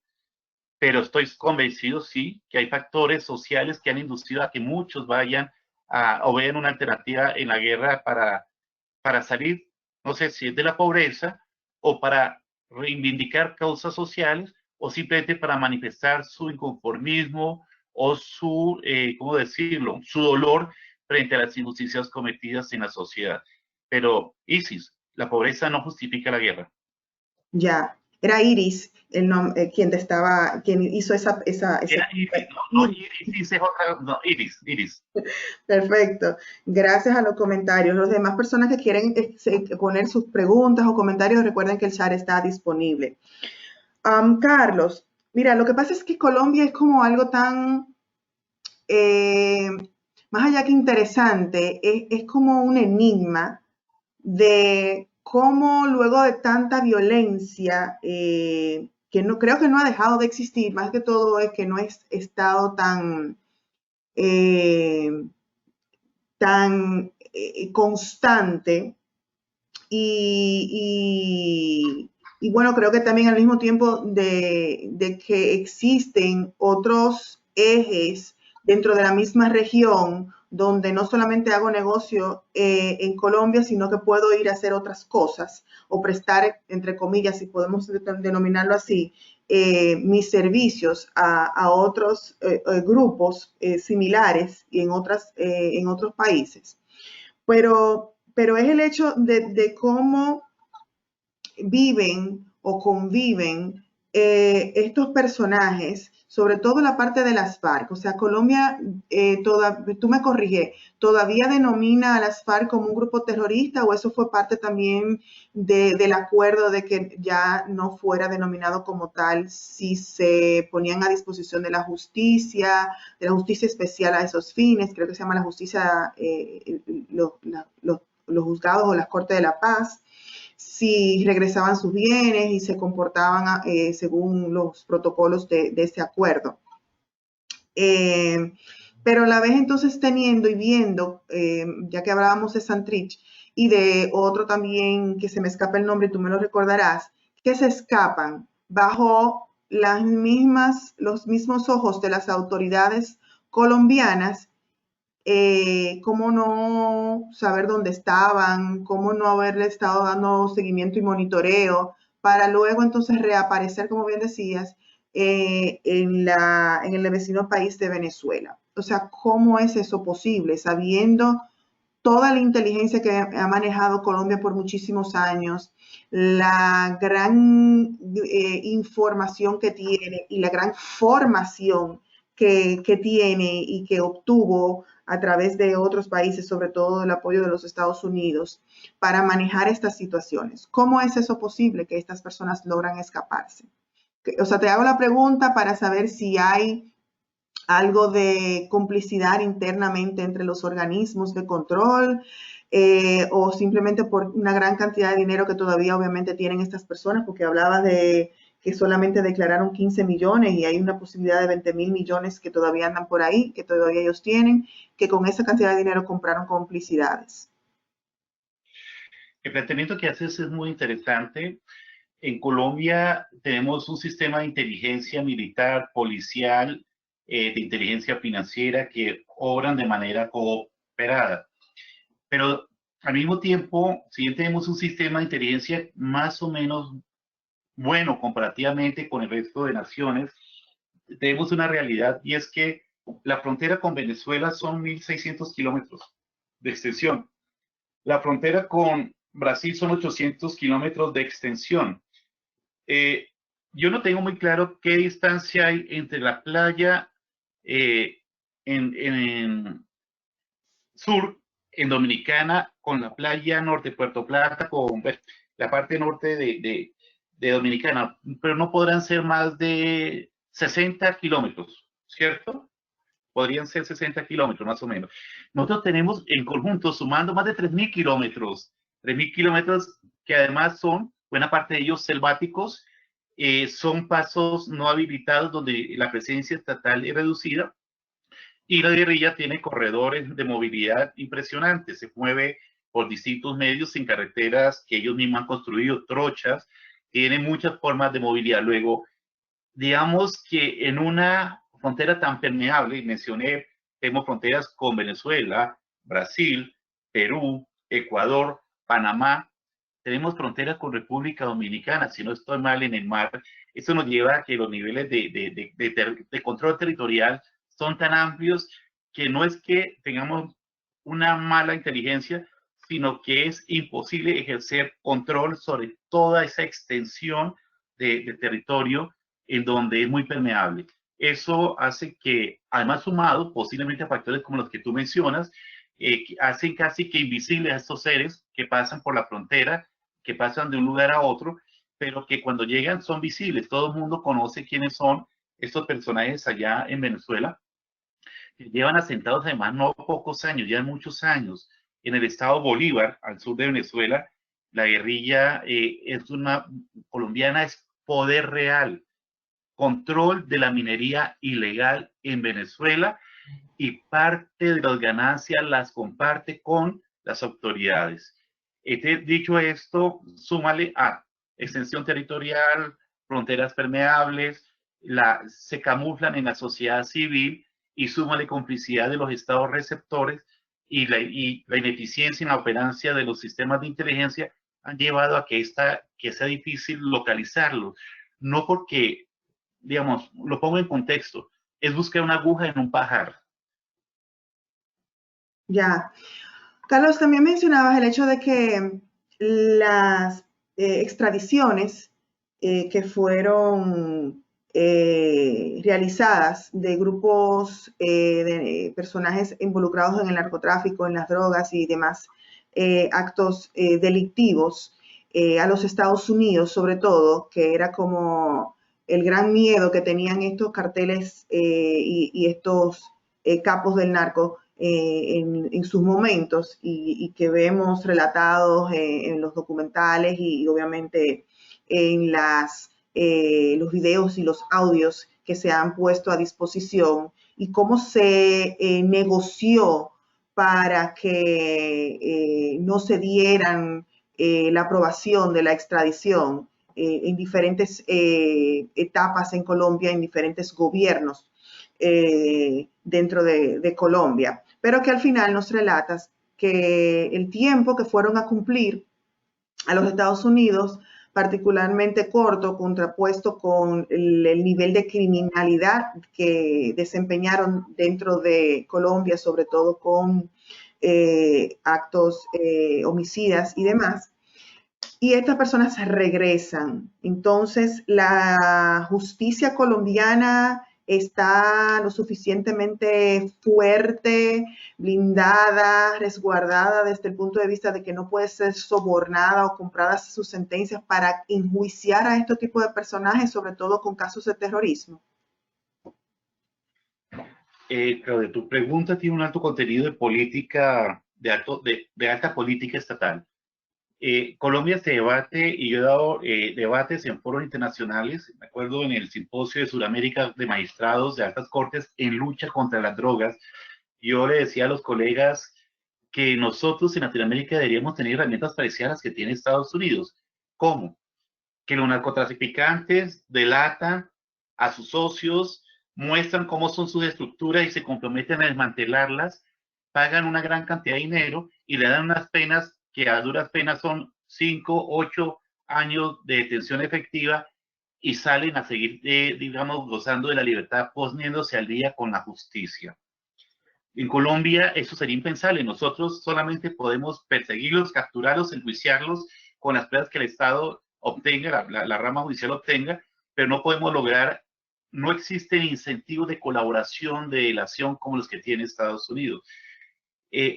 pero estoy convencido, sí, que hay factores sociales que han inducido a que muchos vayan o vean una alternativa en la guerra para salir, no sé si es de la pobreza o para reivindicar causas sociales o simplemente para manifestar su inconformismo o su, ¿cómo decirlo?, su dolor frente a las injusticias cometidas en la sociedad. Pero, Isis, la pobreza no justifica la guerra. Ya, era Iris quien hizo ese Iris, no, Iris es otra, no, Iris. Perfecto. Gracias a los comentarios. Los demás personas que quieren poner sus preguntas o comentarios, recuerden que el chat está disponible. Carlos, mira, lo que pasa es que Colombia es como algo tan, más allá que interesante, es como un enigma de cómo luego de tanta violencia, que no creo que no ha dejado de existir, más que todo es que no es estado tan constante y bueno, creo que también al mismo tiempo de que existen otros ejes dentro de la misma región donde no solamente hago negocio en Colombia, sino que puedo ir a hacer otras cosas o prestar, entre comillas, si podemos denominarlo así, mis servicios a otros grupos similares y en otros países. Pero es el hecho de cómo viven o conviven estos personajes, sobre todo la parte de las FARC. O sea, Colombia, tú me corriges, ¿todavía denomina a las FARC como un grupo terrorista o eso fue parte también del acuerdo de que ya no fuera denominado como tal si se ponían a disposición de la justicia especial a esos fines? Creo que se llama la justicia, los juzgados o las cortes de la paz, si regresaban sus bienes y se comportaban según los protocolos de ese acuerdo. Pero a la vez entonces teniendo y viendo, ya que hablábamos de Santrich y de otro también que se me escapa el nombre, tú me lo recordarás, que se escapan bajo los mismos ojos de las autoridades colombianas. Cómo no saber dónde estaban, cómo no haberle estado dando seguimiento y monitoreo, para luego entonces reaparecer, como bien decías, en el vecino país de Venezuela. O sea, ¿cómo es eso posible? Sabiendo toda la inteligencia que ha manejado Colombia por muchísimos años, la gran información que tiene y la gran formación que tiene y que obtuvo a través de otros países, sobre todo el apoyo de los Estados Unidos, para manejar estas situaciones. ¿Cómo es eso posible que estas personas logran escaparse? O sea, te hago la pregunta para saber si hay algo de complicidad internamente entre los organismos de control, o simplemente por una gran cantidad de dinero que todavía obviamente tienen estas personas, porque hablabas de que solamente declararon 15 millones y hay una posibilidad de 20.000 millones que todavía andan por ahí, que todavía ellos tienen, que con esa cantidad de dinero compraron complicidades. El planteamiento que haces es muy interesante. En Colombia tenemos un sistema de inteligencia militar, policial, de inteligencia financiera que obran de manera cooperada. Pero al mismo tiempo, si bien tenemos un sistema de inteligencia más o menos bueno comparativamente con el resto de naciones, tenemos una realidad y es que la frontera con Venezuela son 1.600 kilómetros de extensión. La frontera con Brasil son 800 kilómetros de extensión. Eh, yo no tengo muy claro qué distancia hay entre la playa eh, en sur, en Dominicana, con la playa norte, Puerto Plata, con la parte norte de Dominicana, pero no podrán ser más de 60 kilómetros, ¿cierto? Podrían ser 60 kilómetros más o menos. Nosotros tenemos en conjunto, sumando más de 3.000 kilómetros que además son, buena parte de ellos selváticos, son pasos no habilitados donde la presencia estatal es reducida y la guerrilla tiene corredores de movilidad impresionantes, se mueve por distintos medios en carreteras que ellos mismos han construido, trochas, tiene muchas formas de movilidad. Luego, digamos que en una frontera tan permeable, mencioné, tenemos fronteras con Venezuela, Brasil, Perú, Ecuador, Panamá, tenemos fronteras con República Dominicana, si no estoy mal en el mar. Eso nos lleva a que los niveles de control territorial son tan amplios que no es que tengamos una mala inteligencia, sino que es imposible ejercer control sobre toda esa extensión de territorio en donde es muy permeable. Eso hace que, además sumado posiblemente a factores como los que tú mencionas, hacen casi que invisibles a estos seres que pasan por la frontera, que pasan de un lugar a otro, pero que cuando llegan son visibles. Todo el mundo conoce quiénes son estos personajes allá en Venezuela, que llevan asentados además no pocos años, ya muchos años, en el estado Bolívar, al sur de Venezuela. La guerrilla es una colombiana, es poder real, control de la minería ilegal en Venezuela y parte de las ganancias las comparte con las autoridades. Dicho esto, súmale a extensión territorial, fronteras permeables, se camuflan en la sociedad civil y súmale complicidad de los estados receptores y la ineficiencia en la operancia de los sistemas de inteligencia han llevado a que sea difícil localizarlo. No porque, digamos, lo pongo en contexto, es buscar una aguja en un pajar. Ya. Carlos, también mencionabas el hecho de que las extradiciones que fueron realizadas de grupos de personajes involucrados en el narcotráfico, en las drogas y demás actos delictivos a los Estados Unidos, sobre todo, que era como el gran miedo que tenían estos carteles y estos capos del narco en sus momentos y que vemos relatados en los documentales y obviamente en los videos y los audios que se han puesto a disposición y cómo se negoció para que no se dieran la aprobación de la extradición en diferentes etapas en Colombia, en diferentes gobiernos dentro de Colombia, pero que al final nos relatas que el tiempo que fueron a cumplir a los Estados Unidos, particularmente corto, contrapuesto con el nivel de criminalidad que desempeñaron dentro de Colombia, sobre todo con actos homicidas y demás, y estas personas regresan. Entonces, la justicia colombiana está lo suficientemente fuerte, blindada, resguardada desde el punto de vista de que no puede ser sobornada o comprada sus sentencias para enjuiciar a este tipo de personajes, sobre todo con casos de terrorismo? Claudia, tu pregunta tiene un alto contenido de política, de alta política estatal. Colombia se debate y yo he dado debates en foros internacionales. Me acuerdo en el simposio de Sudamérica de magistrados de altas cortes en lucha contra las drogas. Yo le decía a los colegas que nosotros en Latinoamérica deberíamos tener herramientas parecidas a las que tiene Estados Unidos. ¿Cómo? Que los narcotraficantes delatan a sus socios, muestran cómo son sus estructuras y se comprometen a desmantelarlas, pagan una gran cantidad de dinero y le dan unas penas que a duras penas son 5, 8 años de detención efectiva y salen a seguir, digamos, gozando de la libertad, poniéndose al día con la justicia. En Colombia eso sería impensable. Nosotros solamente podemos perseguirlos, capturarlos, enjuiciarlos con las pruebas que el Estado obtenga, la rama judicial obtenga, pero no podemos lograr, no existen incentivos de colaboración, de delación como los que tiene Estados Unidos.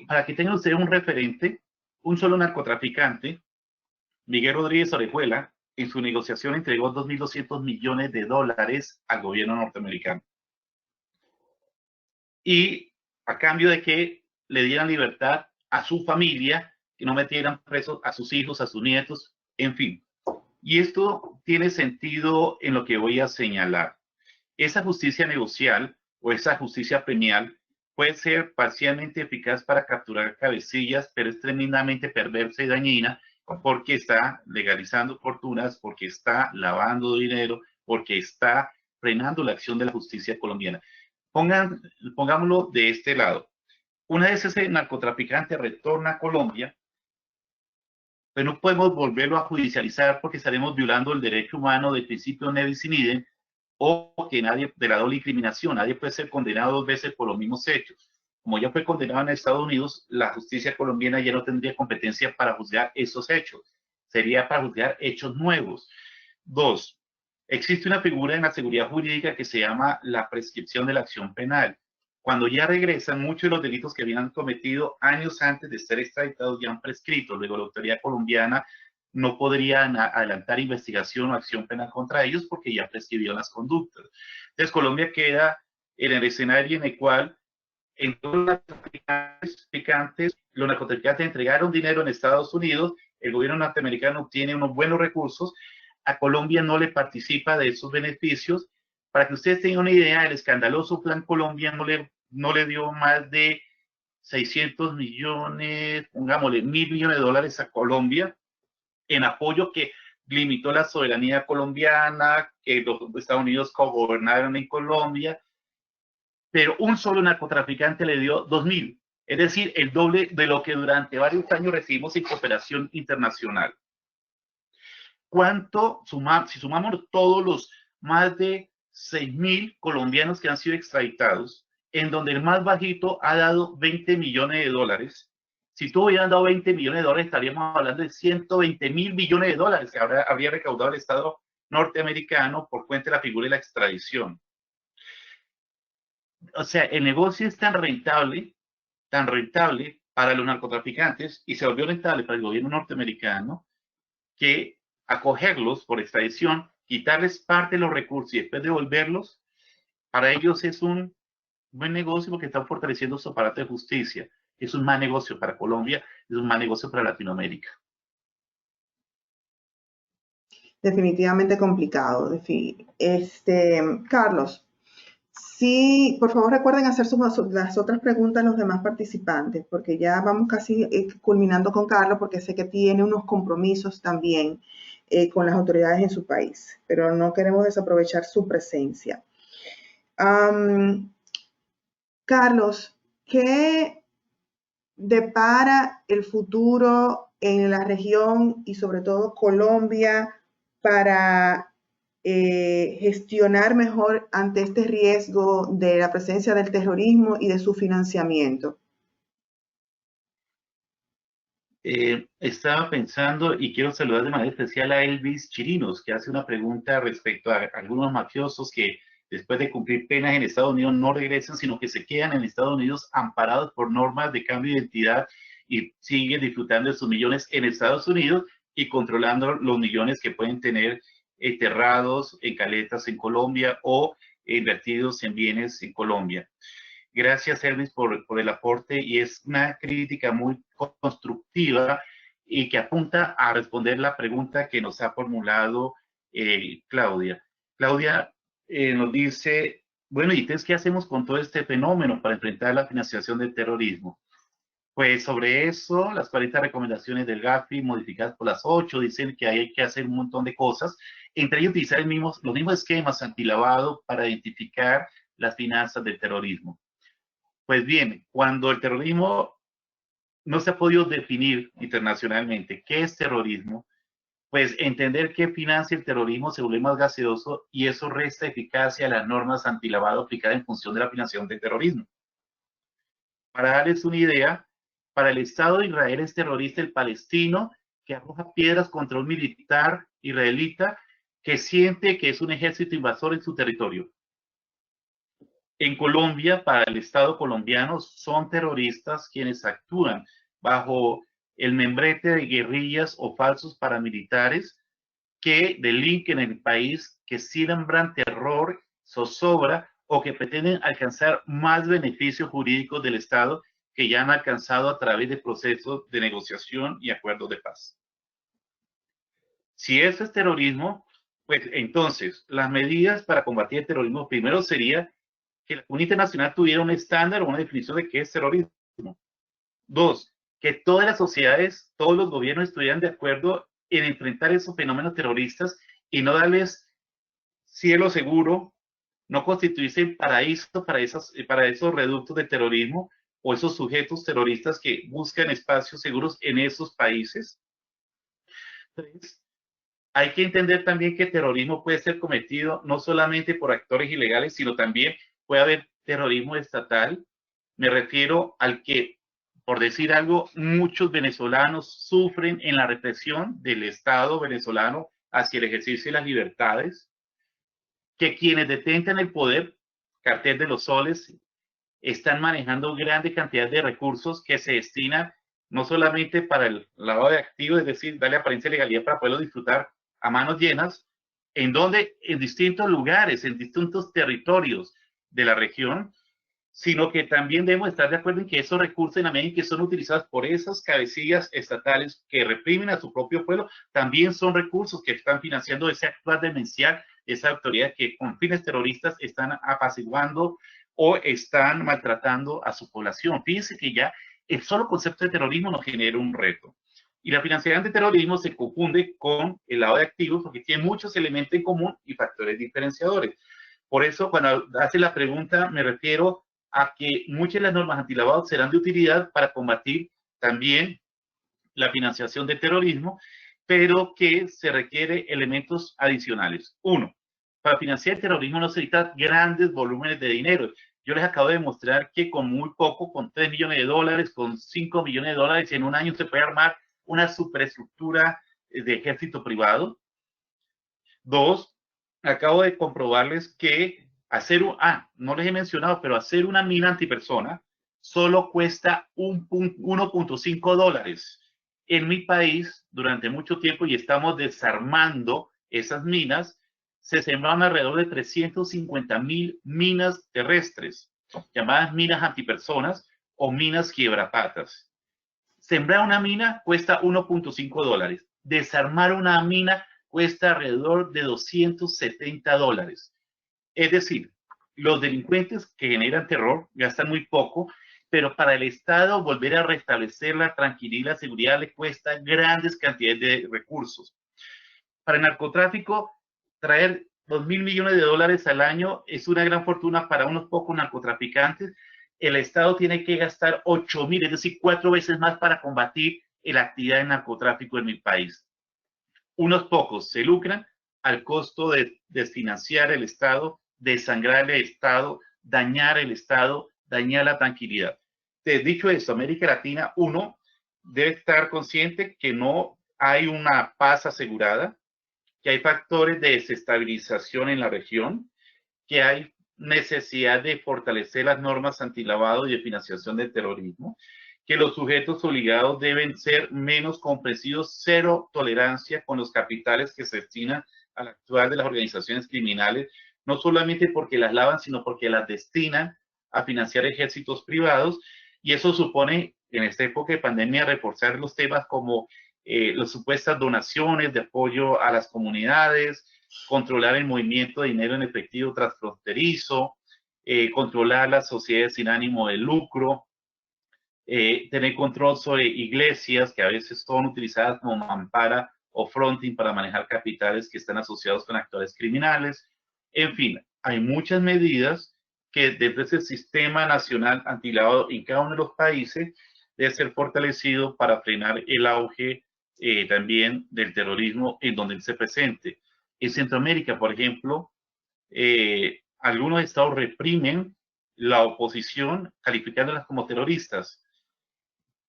Para que tengan ustedes un referente, un solo narcotraficante, Miguel Rodríguez Orejuela, en su negociación entregó 2.200 millones de dólares al gobierno norteamericano. Y a cambio de que le dieran libertad a su familia, que no metieran presos a sus hijos, a sus nietos, en fin. Y esto tiene sentido en lo que voy a señalar. Esa justicia negocial o esa justicia premial puede ser parcialmente eficaz para capturar cabecillas, pero es tremendamente perversa y dañina porque está legalizando fortunas, porque está lavando dinero, porque está frenando la acción de la justicia colombiana. Pongámoslo de este lado. Una vez ese narcotraficante retorna a Colombia, pero no podemos volverlo a judicializar porque estaremos violando el derecho humano del principio ne bis in idem o que nadie, de la doble incriminación, nadie puede ser condenado 2 veces por los mismos hechos. Como ya fue condenado en Estados Unidos, la justicia colombiana ya no tendría competencia para juzgar esos hechos, sería para juzgar hechos nuevos. 2, existe una figura en la seguridad jurídica que se llama la prescripción de la acción penal. Cuando ya regresan, muchos de los delitos que habían cometido años antes de ser extraditados ya han prescrito. Luego la autoridad colombiana no podrían adelantar investigación o acción penal contra ellos porque ya prescribieron las conductas. Entonces Colombia queda en el escenario en el cual en todos los narcotraficantes entregaron dinero en Estados Unidos, el gobierno norteamericano obtiene unos buenos recursos, a Colombia no le participa de esos beneficios. Para que ustedes tengan una idea, el escandaloso Plan Colombia no le dio más de 600 millones, pongámosle, 1.000 millones de dólares a Colombia en apoyo que limitó la soberanía colombiana, que los Estados Unidos cogobernaron en Colombia, pero un solo narcotraficante le dio 2.000, es decir, el doble de lo que durante varios años recibimos en cooperación internacional. Si sumamos todos los más de 6.000 colombianos que han sido extraditados, en donde el más bajito ha dado 20 millones de dólares, si tú hubieran dado 20 millones de dólares, estaríamos hablando de 120.000 millones de dólares que habría recaudado el Estado norteamericano por cuenta de la figura de la extradición. O sea, el negocio es tan rentable para los narcotraficantes y se volvió rentable para el gobierno norteamericano que acogerlos por extradición, quitarles parte de los recursos y después devolverlos, para ellos es un buen negocio porque están fortaleciendo su aparato de justicia. Es un mal negocio para Colombia, es un mal negocio para Latinoamérica. Definitivamente complicado. Carlos, sí, por favor recuerden hacer las otras preguntas a los demás participantes, porque ya vamos casi culminando con Carlos, porque sé que tiene unos compromisos también con las autoridades en su país, pero no queremos desaprovechar su presencia. Carlos, ¿qué depara el futuro en la región y sobre todo Colombia para gestionar mejor ante este riesgo de la presencia del terrorismo y de su financiamiento? Estaba pensando y quiero saludar de manera especial a Elvis Chirinos, que hace una pregunta respecto a algunos mafiosos que después de cumplir penas en Estados Unidos, no regresan, sino que se quedan en Estados Unidos amparados por normas de cambio de identidad y siguen disfrutando de sus millones en Estados Unidos y controlando los millones que pueden tener enterrados en caletas en Colombia o invertidos en bienes en Colombia. Gracias, Elvis, por el aporte, y es una crítica muy constructiva y que apunta a responder la pregunta que nos ha formulado Claudia. Claudia nos dice, bueno, ¿y entonces qué hacemos con todo este fenómeno para enfrentar la financiación del terrorismo? Pues sobre eso, las 40 recomendaciones del GAFI, modificadas por las 8, dicen que hay que hacer un montón de cosas, entre ellos utilizar los mismos esquemas antilavado para identificar las finanzas del terrorismo. Pues bien, cuando el terrorismo no se ha podido definir internacionalmente qué es terrorismo, pues entender qué financia el terrorismo se vuelve más gaseoso y eso resta eficacia a las normas antilavado aplicadas en función de la financiación del terrorismo. Para darles una idea, para el Estado de Israel es terrorista el palestino que arroja piedras contra un militar israelita que siente que es un ejército invasor en su territorio. En Colombia, para el Estado colombiano, son terroristas quienes actúan bajo el membrete de guerrillas o falsos paramilitares que delinquen en el país, que siembran terror, zozobra o que pretenden alcanzar más beneficios jurídicos del Estado que ya han alcanzado a través de procesos de negociación y acuerdos de paz. Si eso es terrorismo, pues entonces las medidas para combatir el terrorismo primero sería que la comunidad internacional tuviera un estándar o una definición de qué es terrorismo. Dos, que todas las sociedades, todos los gobiernos estuvieran de acuerdo en enfrentar esos fenómenos terroristas y no darles cielo seguro, no constituirse el paraíso para esos reductos de terrorismo o esos sujetos terroristas que buscan espacios seguros en esos países. Tres, hay que entender también que el terrorismo puede ser cometido no solamente por actores ilegales, sino también puede haber terrorismo estatal. Me refiero al que, por decir algo, muchos venezolanos sufren en la represión del Estado venezolano hacia el ejercicio de las libertades, que quienes detentan el poder, cartel de los soles, están manejando grandes cantidades de recursos que se destinan no solamente para el lavado de activos, es decir, darle apariencia de legalidad para poderlo disfrutar a manos llenas, en donde en distintos lugares, en distintos territorios de la región, sino que también debemos estar de acuerdo en que esos recursos, en la medida en que son utilizados por esas cabecillas estatales que reprimen a su propio pueblo, también son recursos que están financiando ese actuar demencial, esa autoridad que con fines terroristas están apaciguando o están maltratando a su población. Fíjense que ya el solo concepto de terrorismo nos genera un reto. Y la financiación de terrorismo se confunde con el lado de activos porque tiene muchos elementos en común y factores diferenciadores. Por eso, cuando hace la pregunta, me refiero a que muchas de las normas antilavado serán de utilidad para combatir también la financiación del terrorismo, pero que se requiere elementos adicionales. Uno, para financiar el terrorismo no se necesitan grandes volúmenes de dinero. Yo les acabo de demostrar que con muy poco, con 3 millones de dólares, con 5 millones de dólares, en un año se puede armar una superestructura de ejército privado. Dos, acabo de comprobarles que hacer no les he mencionado, pero hacer una mina antipersona solo cuesta 1.5 dólares. En mi país, durante mucho tiempo, y estamos desarmando esas minas, se sembraron alrededor de 350,000 minas terrestres, llamadas minas antipersonas o minas quiebrapatas. Sembrar una mina cuesta 1.5 dólares. Desarmar una mina cuesta alrededor de 270 dólares. Es decir, los delincuentes que generan terror gastan muy poco, pero para el Estado volver a restablecer la tranquilidad y la seguridad le cuesta grandes cantidades de recursos. Para el narcotráfico, traer 2.000 millones de dólares al año es una gran fortuna para unos pocos narcotraficantes. El Estado tiene que gastar 8.000, es decir, 4 veces más para combatir la actividad de narcotráfico en mi país. Unos pocos se lucran al costo de desfinanciar el Estado, desangrar el Estado, dañar el Estado, dañar la tranquilidad. Dicho esto, América Latina, uno debe estar consciente que no hay una paz asegurada, que hay factores de desestabilización en la región, que hay necesidad de fortalecer las normas antilavado y de financiación del terrorismo, que los sujetos obligados deben ser menos comprensivos, cero tolerancia con los capitales que se destinan al actuar de las organizaciones criminales, no solamente porque las lavan, sino porque las destinan a financiar ejércitos privados, y eso supone, en esta época de pandemia, reforzar los temas como las supuestas donaciones de apoyo a las comunidades, controlar el movimiento de dinero en efectivo transfronterizo, controlar las sociedades sin ánimo de lucro, tener control sobre iglesias que a veces son utilizadas como mampara o fronting para manejar capitales que están asociados con actores criminales. En fin, hay muchas medidas que desde ese sistema nacional antilavado en cada uno de los países debe ser fortalecido para frenar el auge también del terrorismo en donde se presente. En Centroamérica, por ejemplo, algunos estados reprimen la oposición calificándolas como terroristas,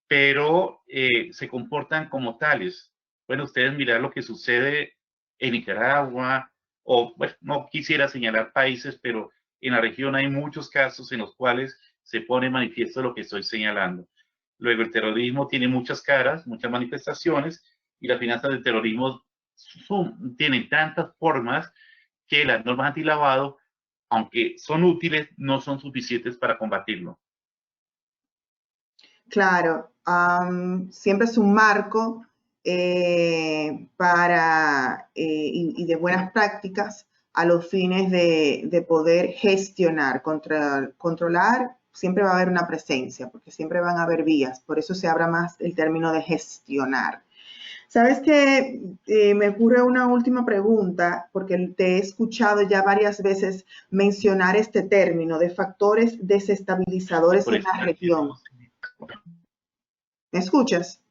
pero se comportan como tales. Bueno, ustedes mirar lo que sucede en Nicaragua, o bueno, no quisiera señalar países, pero en la región hay muchos casos en los cuales se pone manifiesto lo que estoy señalando. Luego, el terrorismo tiene muchas caras, muchas manifestaciones, y las finanzas del terrorismo tienen tantas formas que las normas antilavado, aunque son útiles, no son suficientes para combatirlo. Claro, siempre es un marco y de buenas prácticas a los fines de poder gestionar, controlar, siempre va a haber una presencia, porque siempre van a haber vías, por eso se habla más el término de gestionar. Sabes que me ocurre una última pregunta, porque te he escuchado ya varias veces mencionar este término de factores desestabilizadores en la región. ¿Me escuchas,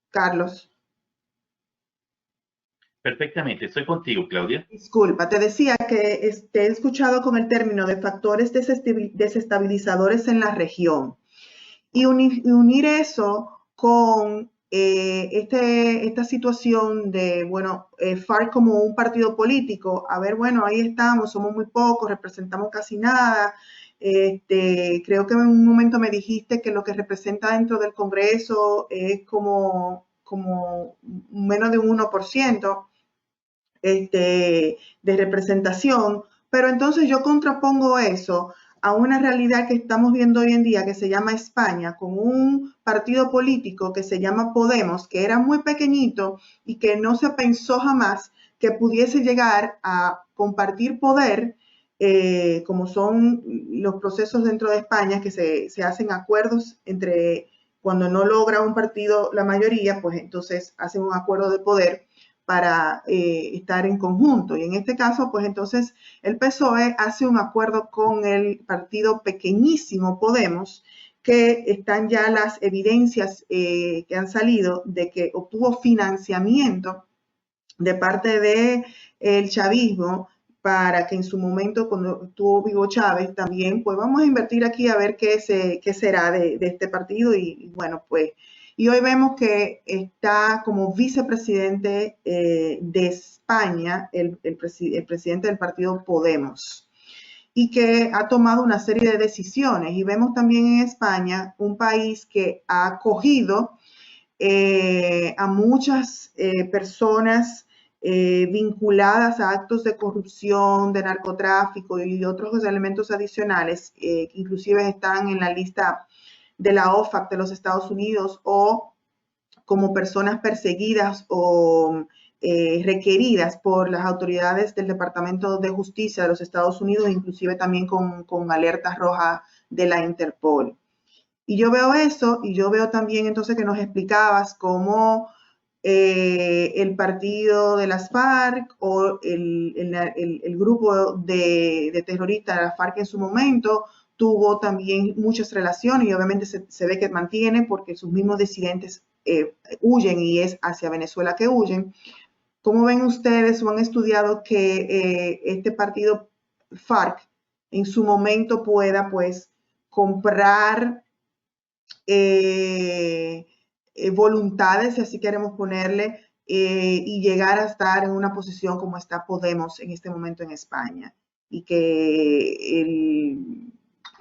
Carlos? Perfectamente, estoy contigo, Claudia. Disculpa, te decía que te he escuchado con el término de factores desestabilizadores en la región y unir eso con esta situación de, bueno, FARC como un partido político. A ver, bueno, ahí estamos, somos muy pocos, representamos casi nada. Creo que en un momento me dijiste que lo que representa dentro del Congreso es como menos de un 1%. De representación, pero entonces yo contrapongo eso a una realidad que estamos viendo hoy en día que se llama España, con un partido político que se llama Podemos, que era muy pequeñito y que no se pensó jamás que pudiese llegar a compartir poder, como son los procesos dentro de España, que se hacen acuerdos entre, cuando no logra un partido la mayoría, pues entonces hacen un acuerdo de poder para estar en conjunto. Y en este caso, pues entonces el PSOE hace un acuerdo con el partido pequeñísimo Podemos, que están ya las evidencias que han salido de que obtuvo financiamiento de parte del chavismo para que en su momento, cuando estuvo vivo Chávez, también, pues vamos a invertir aquí a ver qué será de este partido. Y bueno, pues y hoy vemos que está como vicepresidente de España el presidente del partido Podemos y que ha tomado una serie de decisiones. Y vemos también en España un país que ha acogido a muchas personas vinculadas a actos de corrupción, de narcotráfico y otros elementos adicionales, que inclusive están en la lista de la OFAC de los Estados Unidos o como personas perseguidas o requeridas por las autoridades del Departamento de Justicia de los Estados Unidos, inclusive también con alertas rojas de la Interpol. Y yo veo eso y yo veo también entonces que nos explicabas cómo el partido de las FARC o el grupo de terroristas de la FARC en su momento tuvo también muchas relaciones y obviamente se ve que mantiene porque sus mismos disidentes huyen y es hacia Venezuela que huyen. ¿Cómo ven ustedes o han estudiado que este partido FARC en su momento pueda pues comprar voluntades, si así queremos ponerle, y llegar a estar en una posición como está Podemos en este momento en España, y que el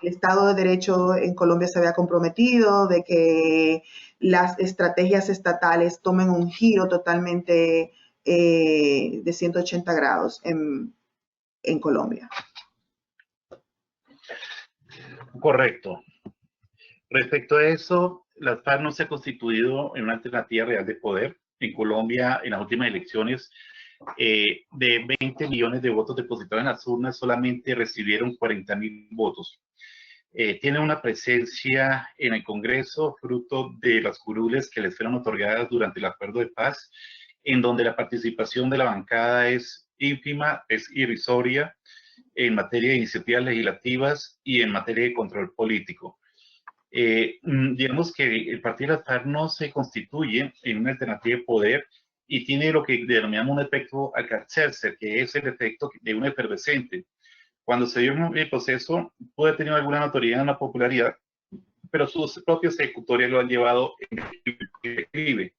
Estado de Derecho en Colombia se había comprometido, de que las estrategias estatales tomen un giro totalmente de 180 grados en Colombia. Correcto. Respecto a eso, las FARC no se ha constituido en una alternativa real de poder. En Colombia, en las últimas elecciones, de 20 millones de votos depositados en las urnas, solamente recibieron 40.000 votos. Tiene una presencia en el Congreso fruto de las curules que les fueron otorgadas durante el acuerdo de paz, en donde la participación de la bancada es ínfima, es irrisoria en materia de iniciativas legislativas y en materia de control político. Digamos que el partido de la FARC no se constituye en una alternativa de poder y tiene lo que denominamos un efecto Alka-Seltzer, que es el efecto de un efervescente. Cuando se dio el proceso, puede tener alguna notoriedad en la popularidad, pero sus propios ejecutores lo han llevado en declive.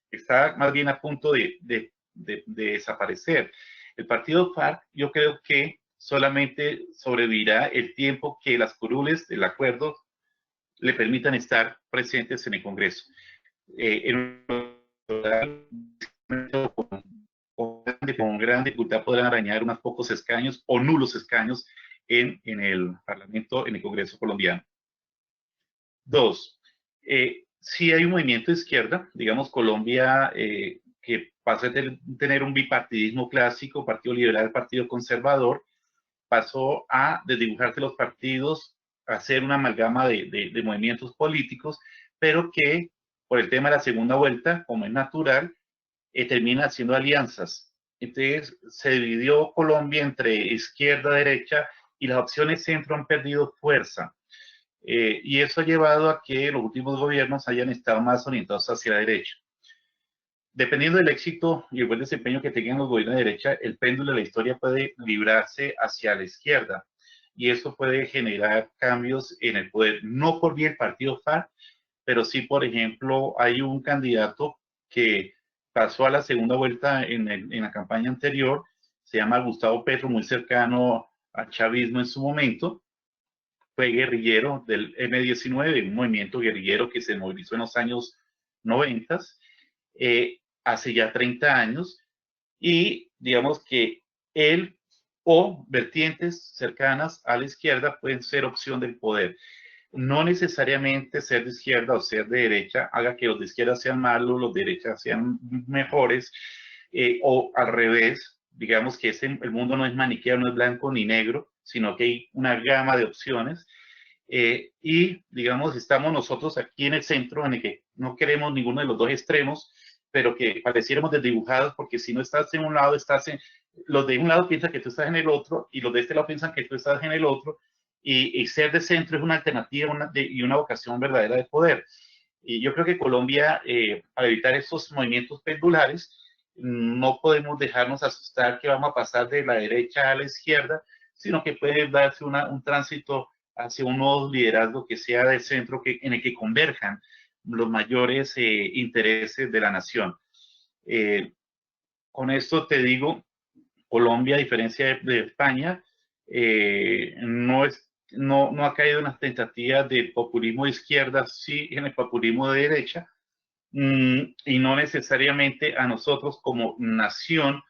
Está más bien a punto de desaparecer. El partido FARC, yo creo que solamente sobrevivirá el tiempo que las curules del acuerdo le permitan estar presentes en el Congreso. Con gran dificultad podrán arañar unos pocos escaños o nulos escaños en el Parlamento, en el Congreso colombiano. Dos, si hay un movimiento de izquierda, digamos Colombia, que pasa a tener un bipartidismo clásico, Partido Liberal, Partido Conservador, pasó a desdibujarse los partidos, a hacer una amalgama de movimientos políticos, pero que por el tema de la segunda vuelta, como es natural, termina haciendo alianzas. Entonces se dividió Colombia entre izquierda, derecha, y las opciones centro han perdido fuerza. Y eso ha llevado a que los últimos gobiernos hayan estado más orientados hacia la derecha. Dependiendo del éxito y el buen desempeño que tengan los gobiernos de derecha, el péndulo de la historia puede librarse hacia la izquierda. Y eso puede generar cambios en el poder, no por vía del partido FARC, pero sí, por ejemplo, hay un candidato que pasó a la segunda vuelta en la campaña anterior, se llama Gustavo Petro, muy cercano al chavismo en su momento, fue guerrillero del M-19, un movimiento guerrillero que se movilizó en los años 90, hace ya 30 años, y digamos que él o vertientes cercanas a la izquierda pueden ser opción del poder. No necesariamente ser de izquierda o ser de derecha haga que los de izquierda sean malos, los de derecha sean mejores, o al revés, digamos que el mundo no es maniqueo, no es blanco ni negro, sino que hay una gama de opciones. Y digamos, estamos nosotros aquí en el centro, en el que no queremos ninguno de los dos extremos, pero que pareciéramos desdibujados, porque si no estás en un lado, los de un lado piensan que tú estás en el otro, y los de este lado piensan que tú estás en el otro, y ser de centro es una alternativa y una vocación verdadera de poder. Y yo creo que Colombia, para evitar esos movimientos pendulares, no podemos dejarnos asustar que vamos a pasar de la derecha a la izquierda, sino que puede darse un tránsito hacia un nuevo liderazgo que sea de centro, en el que converjan los mayores intereses de la nación. Con esto te digo, Colombia, a diferencia de España, no ha caído en las tentativas de populismo de izquierda, sí en el populismo de derecha, y no necesariamente a nosotros como nación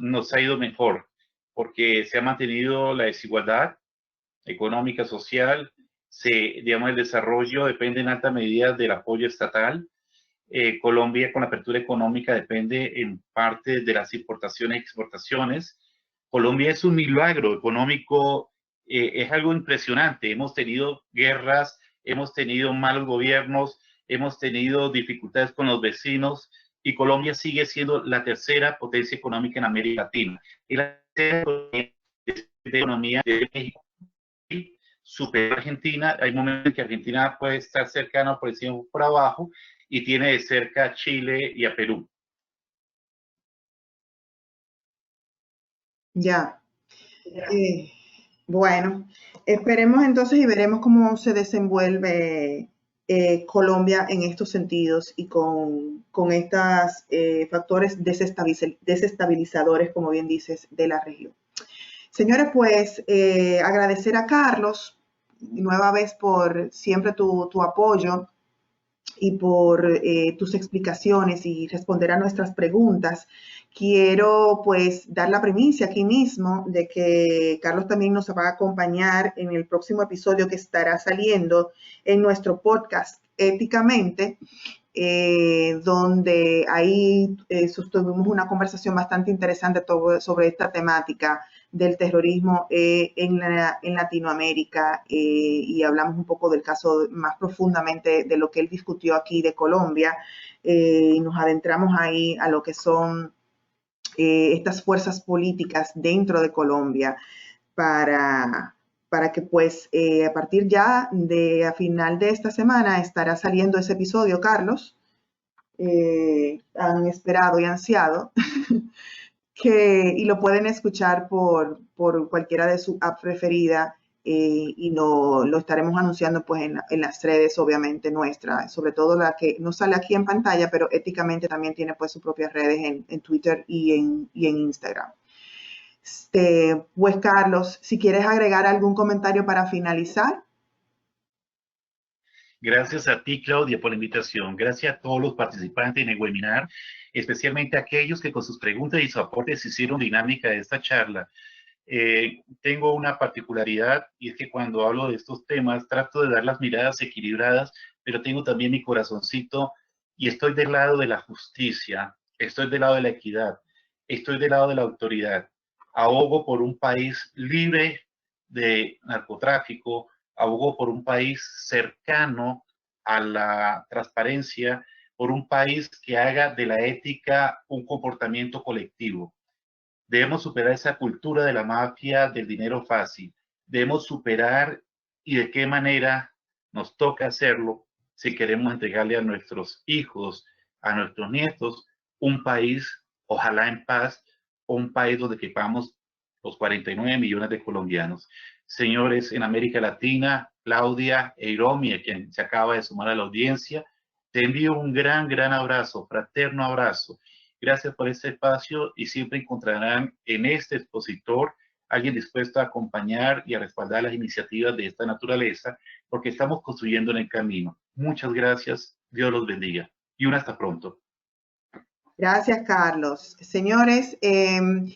nos ha ido mejor, porque se ha mantenido la desigualdad económica, social, digamos, el desarrollo depende en alta medida del apoyo estatal. Colombia, con la apertura económica, depende en parte de las importaciones y exportaciones. Colombia es un milagro económico, es algo impresionante. Hemos tenido guerras, hemos tenido malos gobiernos, hemos tenido dificultades con los vecinos, y Colombia sigue siendo la tercera potencia económica en América Latina. Y la tercera economía de México supera a Argentina. Hay momentos en que Argentina puede estar cercana por encima o por abajo, y tiene de cerca a Chile y a Perú. Ya. Bueno, esperemos entonces y veremos cómo se desenvuelve Colombia en estos sentidos y con estos factores desestabilizadores, como bien dices, de la región. Señores, pues agradecer a Carlos nueva vez por siempre tu apoyo y por tus explicaciones y responder a nuestras preguntas. Quiero pues dar la primicia aquí mismo de que Carlos también nos va a acompañar en el próximo episodio que estará saliendo en nuestro podcast Éticamente, donde ahí sostuvimos una conversación bastante interesante sobre esta temática del terrorismo en Latinoamérica y hablamos un poco del caso más profundamente de lo que él discutió aquí de Colombia y nos adentramos ahí a lo que son estas fuerzas políticas dentro de Colombia para que pues a partir ya de a final de esta semana estará saliendo ese episodio, Carlos, han esperado y ansiado, y lo pueden escuchar por cualquiera de su app preferida y lo estaremos anunciando pues en las redes obviamente nuestras, sobre todo la que no sale aquí en pantalla, pero éticamente también tiene pues sus propias redes en Twitter y en Instagram. Pues Carlos, si quieres agregar algún comentario para finalizar. Gracias a ti, Claudia, por la invitación. Gracias a todos los participantes en el webinar, especialmente a aquellos que con sus preguntas y sus aportes hicieron dinámica de esta charla. Tengo una particularidad y es que cuando hablo de estos temas trato de dar las miradas equilibradas, pero tengo también mi corazoncito y estoy del lado de la justicia, estoy del lado de la equidad, estoy del lado de la autoridad. Abogo por un país libre de narcotráfico, abogo por un país cercano a la transparencia, por un país que haga de la ética un comportamiento colectivo. Debemos superar esa cultura de la mafia del dinero fácil. Debemos superar y de qué manera nos toca hacerlo si queremos entregarle a nuestros hijos, a nuestros nietos, un país, ojalá en paz, o un país donde quepamos los 49 millones de colombianos. Señores, en América Latina, Claudia e Iromi, a quien se acaba de sumar a la audiencia, te envío un gran, gran abrazo, fraterno abrazo. Gracias por este espacio y siempre encontrarán en este expositor alguien dispuesto a acompañar y a respaldar las iniciativas de esta naturaleza, porque estamos construyendo en el camino. Muchas gracias, Dios los bendiga y hasta pronto. Gracias, Carlos. Señores,